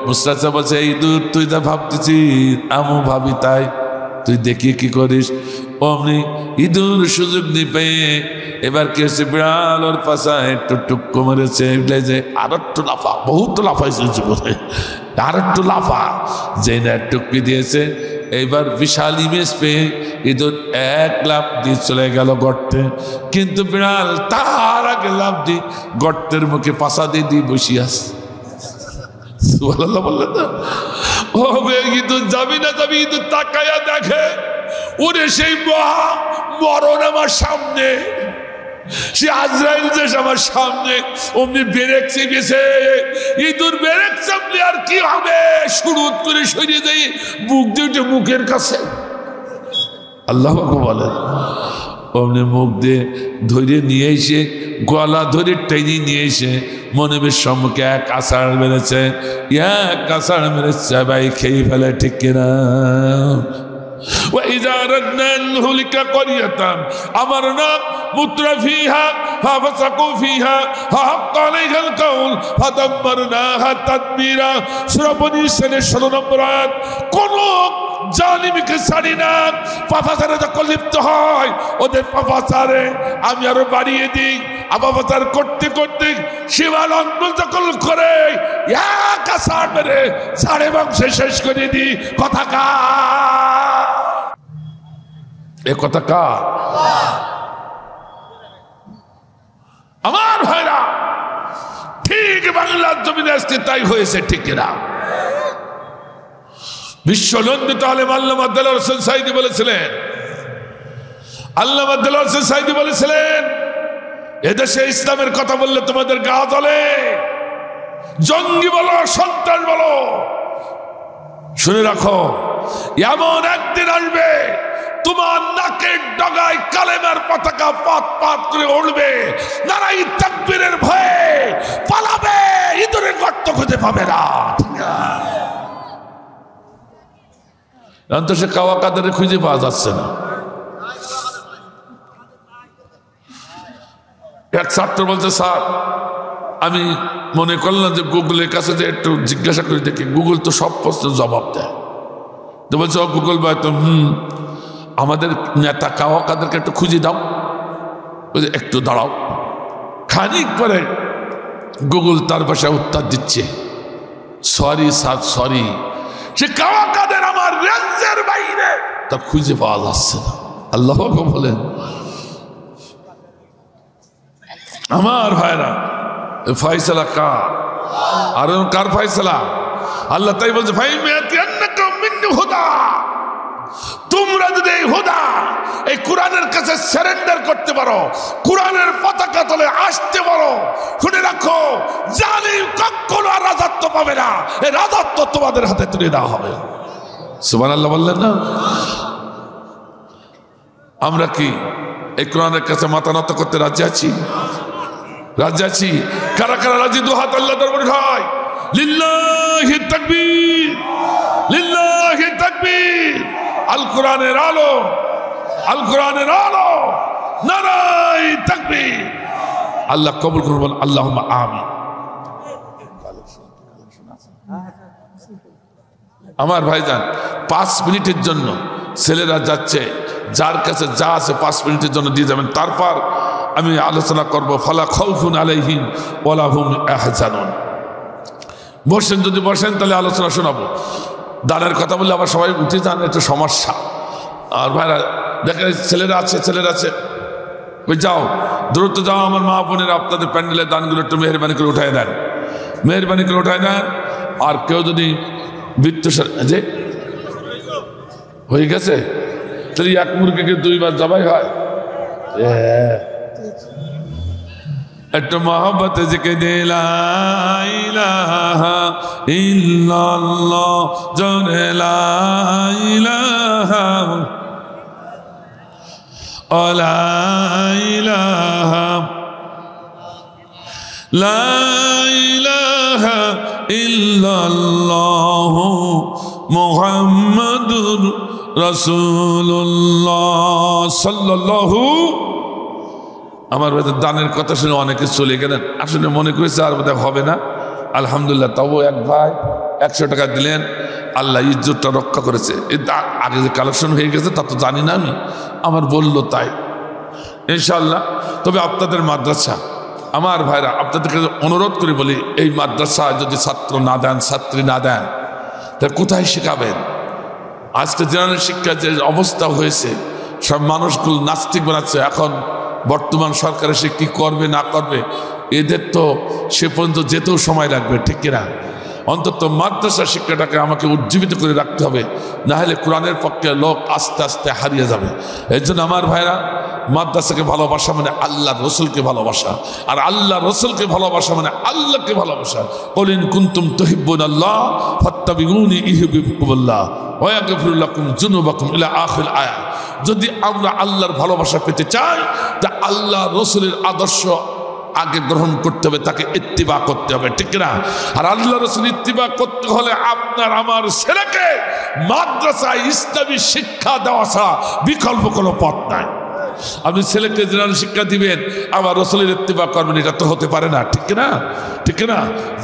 মুস্তাচা বলছে, ইঁদুর তুই যা ভাবতেছিস আমিও ভাবি তাই, তুই দেখি কি করিস। অমনি ইঁদুর সুযোগ নি পেয়ে এবার কি হচ্ছে, বিড়াল ওর পাশায় একটু টুক্কো মেরেছে, যে আর একটু লাফা, বহুত লাফাইছে জীবনে, আর একটু লাফা, যে না টুক্কি দিয়েছে। এইবার বিশাল ইমেজ পেয়ে ইঁদুর এক লাফ দিয়ে চলে গেল গর্তে, কিন্তু বিড়াল তার আগে লাফ দিয়ে গর্তের মুখে পাশা দিয়ে দিয়ে বসিয়ে আসে। সুবহানাল্লাহ বললেন না? ও ইঁদুর যাবি না যাবি, ইঁদুর তাকায়া দেখে ওরে সেই মহা মরণ আমার সামনে, সে আজরাইল যে আমার সামনে, অমনি বেরেক চেপেছে। ইঁদুর বেরেক চাপলে আর কি হবে, শুরুত করে সরিয়ে দেয় বুক দিয়ে উঠে মুখের কাছে। আল্লাহ বলেন। অমনি মুখ দিয়ে ধরে নিয়ে এসে, গলা ধরে টেনে নিয়ে এসে মনিবের সম্মুখে এক আষাঢ় মেরেছে, এক আষাঢ় মেরেছে, ভাই খেয়ে ফেলে, ঠিক কিনা? وإذا أردنا أن نهلك قرية أمرنا مترفيها ففسقوا فيها فحق عليها القول فدمرناها تدميرا। সূরা বনী ইসরাঈলের 16 নম্বর আয়াত। কোন জালিমকে ছাড়ি না, পাপাচারে যখন লিপ্ত হয় ওদের পাপাচারে আমি আরো বাড়িয়ে দিই। পাপাচার করতে করতে সীমা লঙ্ঘন যখন করে এক আষাঢ় মেরে সাড়ে বংশ শেষ করে দিই। কথা কার? এ কথা কার? আমার ভাইরা, ঠিক বাংলার জমিনে আজকে তাই হয়েছে, ঠিক না? বিশ্বনন্দিত আলেম আল্লামা দেলোয়ার হোসেন সাঈদী বলেছিলেন, আল্লামা দেলোয়ার হোসেন সাঈদী বলেছিলেন, এদেশে ইসলামের কথা বললে তোমাদের গা জ্বলে, জঙ্গি বলো সন্ত্রাস বলো, শুনে রাখো এমন একদিন আসবে তোমার নাকের ডগায় কালেমার পতাকা পাত পাত করে উড়বে, নারাই তাকবীরের ভয়ে পালাবে, ইঁদুরের গর্ত খুঁজে পাবে না। সে কাওয়া কাদের খুঁজে পাওয়া যাচ্ছে না। এক ছাত্র বলছে, স্যার আমি মনে করলাম যে গুগলের কাছে যে একটু জিজ্ঞাসা করে দেখি, গুগল তো সব প্রশ্নের জবাব দেয়। তো বলছে, ও গুগল ভাই তো আমাদের নেতা কাওয়া কাদেরকে একটু খুঁজে দাও। একটু দাঁড়াও। খানিক পরে গুগল তার ভাষায় উত্তর দিচ্ছে, সরি স্যার সরি, সে কাওয়া কাদের আমার রেঞ্জের বাইরে, তা খুঁজে পাওয়া যাচ্ছে না। আল্লাহ বলেন। আমার ভাইরা, ফয়সালা কার? আর কার ফয়সালা? আল্লাহ তাই বলছে, তোমরা যদি এই হুদা, এই কোরআনের কাছে সারেন্ডার করতে পারো, কোরআনের পতাকা তলে আসতে পারো, শুনে রাখো জালিম কখনো আর রাজত্ব পাবে না, এই রাজত্ব তোমাদের হাতে তুলে দেওয়া হবে। সুবহানাল্লাহ বললেন না? আমরা কি এই কোরআনের কাছে মাথা নত করতে রাজি আছি? রাজি আছি? কারা কারা রাজি? দুহাত আল্লাহ দরবারে উঠায়। লিল্লাহি তাকবীর, লিল্লাহি তাকবীর। আল কোরআনের আলো, আল কোরআনের আলো, নারায়ে তাকবীর। আল্লাহ কবুল করুন, আল্লাহুম্মা আমিন। আমার ভাইজান 5 মিনিটের জন্য ছেলেরা যাচ্ছে, যার কাছে যা আছে 5 মিনিটের জন্য দিয়ে যাবেন, তারপর আমি আলোচনা করব। ফালা খাউফুন আলাইহিম ওয়ালা হুম ইয়াহজানুন। বসেন, যদি বসেন তাহলে আলোচনা শোনাবো। দানের কথা বললে আবার সবাই উঠে যান, একটু সমস্যা। আর ভাইরা দেখেন ছেলেরা আছে, ছেলেরা আছে, ওই যাও দ্রুত যাও। আমার মা বোনেরা আপনাদের প্যান্ডেলের দানগুলো একটু মেহরবানি করে উঠায় দেন, মেহরবানি করে উঠায় দেন। আর কেউ যদি বৃত্ত যে হয়ে গেছে তাহলে এক মুরগিকে 2 বার জবাই হয়। একটু মহব্বত জিকে দে লা ইলাহা ইল্লাল্লাহ, জোরে লা ইলাহা লা ইলাহা লা ইলাহা ইল্লাল্লাহ মুহাম্মাদুর রাসূলুল্লাহ সাল্লাল্লাহু। আমার দানের কথা শুনে অনেকে চলে গেলেন, আসলে মনে করেছে আর বোধহয় হবে না। আলহামদুলিল্লাহ, তবু এক ভাই 100 টাকা দিলেন, আল্লাহ ইজ্জতটা রক্ষা করেছে। আগে যে কালেকশন হয়ে গেছে তা তো জানি না আমি, আমার বললো তাই ইনশাআল্লাহ। তবে আপনাদের মাদ্রাসা, আমার ভাইরা আপনাদেরকে অনুরোধ করে বলি, এই মাদ্রাসা যদি ছাত্র না দেন, ছাত্রী না দেন, তা কোথায় শেখাবেন? আজকে জেনারেল শিক্ষার যে অবস্থা হয়েছে, সব মানুষগুলো নাস্তিক বানাচ্ছে। এখন বর্তমান সরকার এসে কি করবে না করবে, এদের তো সে পর্যন্ত যেতেও সময় লাগবে, ঠিক কিনা? অন্তত মাদ্রাসা শিক্ষাটাকে আমাকে উজ্জীবিত করে রাখতে হবে, না হলে কোরআনের পক্ষে লোক আস্তে আস্তে হারিয়ে যাবে। এই জন্য আমার ভাইরা, মাদ্রাসাকে ভালোবাসা মানে আল্লাহ রসুলকে ভালোবাসা, আর আল্লাহ রসুলকে ভালোবাসা মানে আল্লাহকে ভালোবাসা। কুল ইন কুনতুম তুহিব্বুনাল্লাহ ফাত্তাবিউনি ইউহিব্বুকুমুল্লাহ ওয়া ইয়াগফির লাকুম যুনুবাকুম ইলা আখির আয়াত। যদি আমরা আল্লাহর ভালোবাসা পেতে চাই, তা আল্লাহ রসুলের আদর্শ আগে গ্রহণ করতে হবে, তাকে ইত্তিবা করতে হবে, ঠিক না? আর আল্লাহ রসুল ইত্তিবা করতে হলে আপনার আমার ছেলেকে মাদ্রাসায় ইসলামী শিক্ষা দেওয়া ছাড়া বিকল্প কোনো পথ নাই। আপনি ছেলেকে জেনারেল শিক্ষা দিবেন, আবার রসুলের ইত্তিবা করবেন, এটা তো হতে পারে না, ঠিক না? ঠিক না?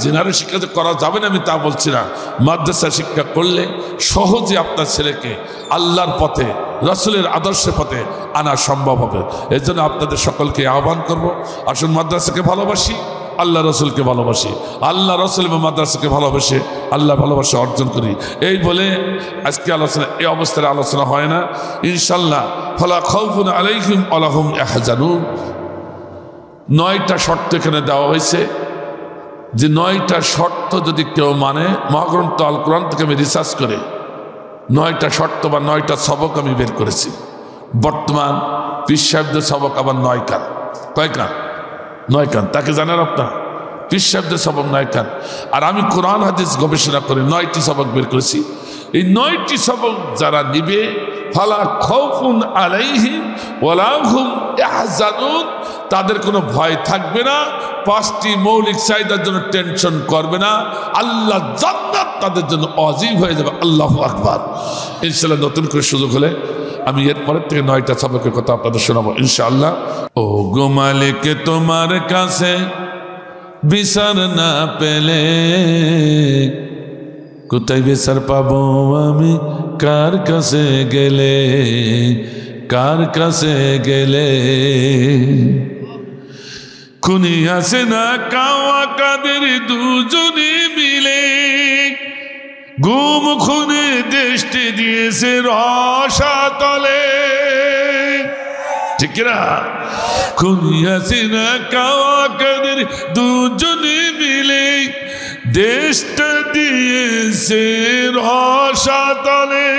জেনারেল শিক্ষা যে করা যাবে না আমি তা বলছি না। মাদ্রাসা শিক্ষা করলে সহজে আপনার ছেলেকে আল্লাহর পথে, রসুলের আদর্শের পথে আনা সম্ভব হবে। এই জন্য আপনাদের সকলকে আহ্বান করব, আসুন মাদ্রাসাকে ভালোবাসি, আল্লাহ রসুলকে ভালোবাসি, আল্লাহ রসুল এবং মাদ্রাসাকে ভালোবাসে আল্লাহ ভালোবাসা অর্জন করি। এই বলে আজকে আলোচনা, এই অবস্থায় আলোচনা হয় না ইনশাল্লাহ। ফালা খাউফুন আলাইহিম ওয়ালা হুম ইয়াহজানুন। 9টা শর্ত এখানে দেওয়া হয়েছে, যে 9টা শর্ত যদি কেউ মানে, মহাগ্রন্থ আল কোরআন থেকে আমি রিসার্চ করে 9টা শর্ত বা 9টা সবক আমি বের করেছি। বর্তমান পীর সাহেবদের সবক আবার 9 কান। কয় কান? 9 কান। তাকে জানেন আপনার? পীর সাহেবদের সবক 9 কান। আর আমি কোরআন হাদিস গবেষণা করে 9টি সবক বের করেছি। এই 9টি সবক যারা নিবে, ফালা খাউফুন আলাইহিম ওয়ালা হুম ইয়াহজানুন, তাদের কোনো ভয় থাকবে না, 5টি মৌলিক চাহিদার জন্য টেনশন করবে না, আল্লাহ জান্নাত তাদের জন্য অজীব হয়ে যাবে। আল্লাহু আকবার। ইনশাআল্লাহ নতুন করে সুযোগ হলে আমি এরপরের থেকে 9টা সবকের কথা আপনাদের শোনাবো ইনশাআল্লাহ। ও গো মালিক, তোমার কাছে বিচার না পেলে কোথায় বিচার পাবো আমি? কার কাছে গেলে, কার কাছে গেলে? খুনি আছে না কাওয়া কাদের দুজনে মিলে, গুম খুনে দেশটি দিয়েছে রসাতলে, ঠিক না? খুনি আছে না কাওয়া কাদের দুজনে মিলে, দেশটা দিয়েছে রসাতলে।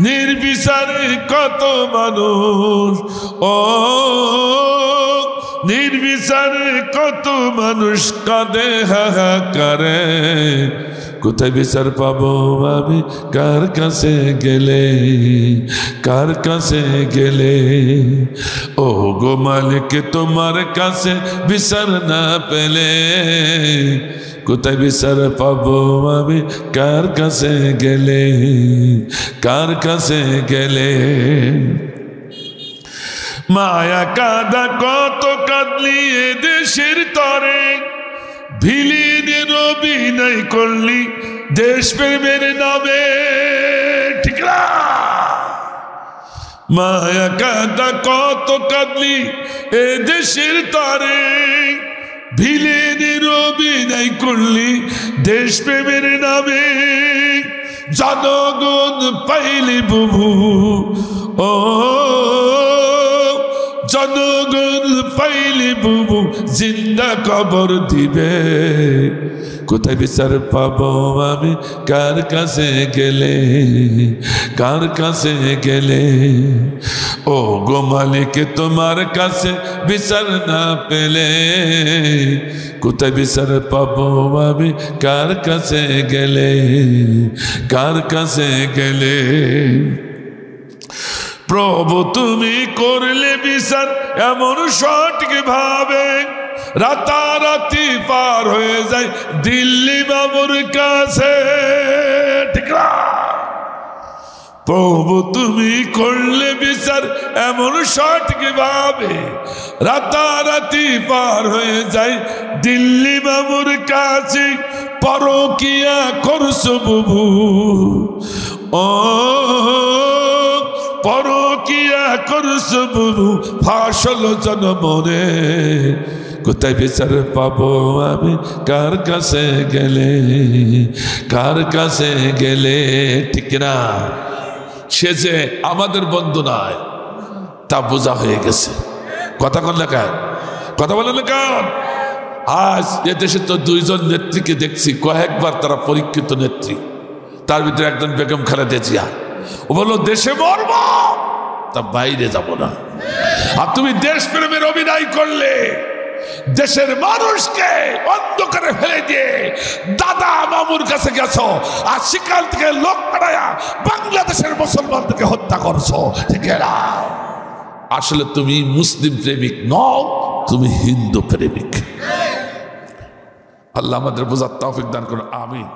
নির্বিচারে কত মানুষ, ও নির্বিচারে কত মানুষ কাঁদে হাহাকারে, কোথায় বিচার পাবো আমি কার কাছে গেলে, কার কাছে গেলে? ও গো মালিক তোমার কাছে বিচার না পেলে কোথায় বিচার পাবো আমি কার কাছে গেলে, কার কাছে গেলে? মায়া কাদা কত কাঁদলি এ দেশের তরে, ভিলিনের অভিনয় করলি দেশ প্রেমের নামে, ঠিক না? মায়া কাদা কত কাঁদলি এ দেশের তরে, ভিলেনের অভিনয় করলি দেশ প্রেমের নামে। জনগণ পাইলি বুবু, ও জনগণ পাইলি বুবু জিন্দা কবর দিবে, কোথায় বিচার পাবো আমি কার কাছে গেলে, কার কাছে গেলে? ও গো মালিক তোমার কাছে বিচার না পেলে কোথায় বিচার পাবো আমি কার কাছে গেলে, কার কাছে গেলে? প্রভু তুমি করলে বিচার এমন সঠিক ভাবে, রাতারাতি পার হয়ে যায় দিল্লি বাবুর কাছে, ঠিক না? প্রভু তুমি করলে বিচার এমন সঠিক ভাবে, রাতারাতি পার হয়ে যায় দিল্লি বাবুর কাছে। পরকিয়া করছো বুবু, ও পরকিয়া করছো বুবু ফাঁসল জনমনে, কোথায় বিচার পাবো আমি কার কাছে গেলে, কার কাছে গেলে? ঠিক না? সে যে আমাদের বন্ধু নয় তা বোঝা হয়ে গেছে। কথা কোন লেখা, কথা বলেন না কেন? আজ এদেশে তো দুইজন নেত্রীকে দেখছি, কয়েকবার তারা পরীক্ষিত নেত্রী। তার ভিতরে একজন বেগম খালেদা জিয়া, ও বললো দেশে মরব তা বাইরে যাব না। আর তুমি দেশ প্রেমের অভিনয় করলে, দেশের মানুষকে অন্ধকারে ফেলে দিয়ে দাদা মামুর কাছে গেছো, আর সেখান থেকে লোক পাঠায়া বাংলাদেশের মুসলমানদেরকে হত্যা করছো, ঠিক না? আসলে তুমি মুসলিম প্রেমিক নও, তুমি হিন্দু প্রেমিক। আল্লাহ আমাদের বোঝার তৌফিক দান করুন, আমিন।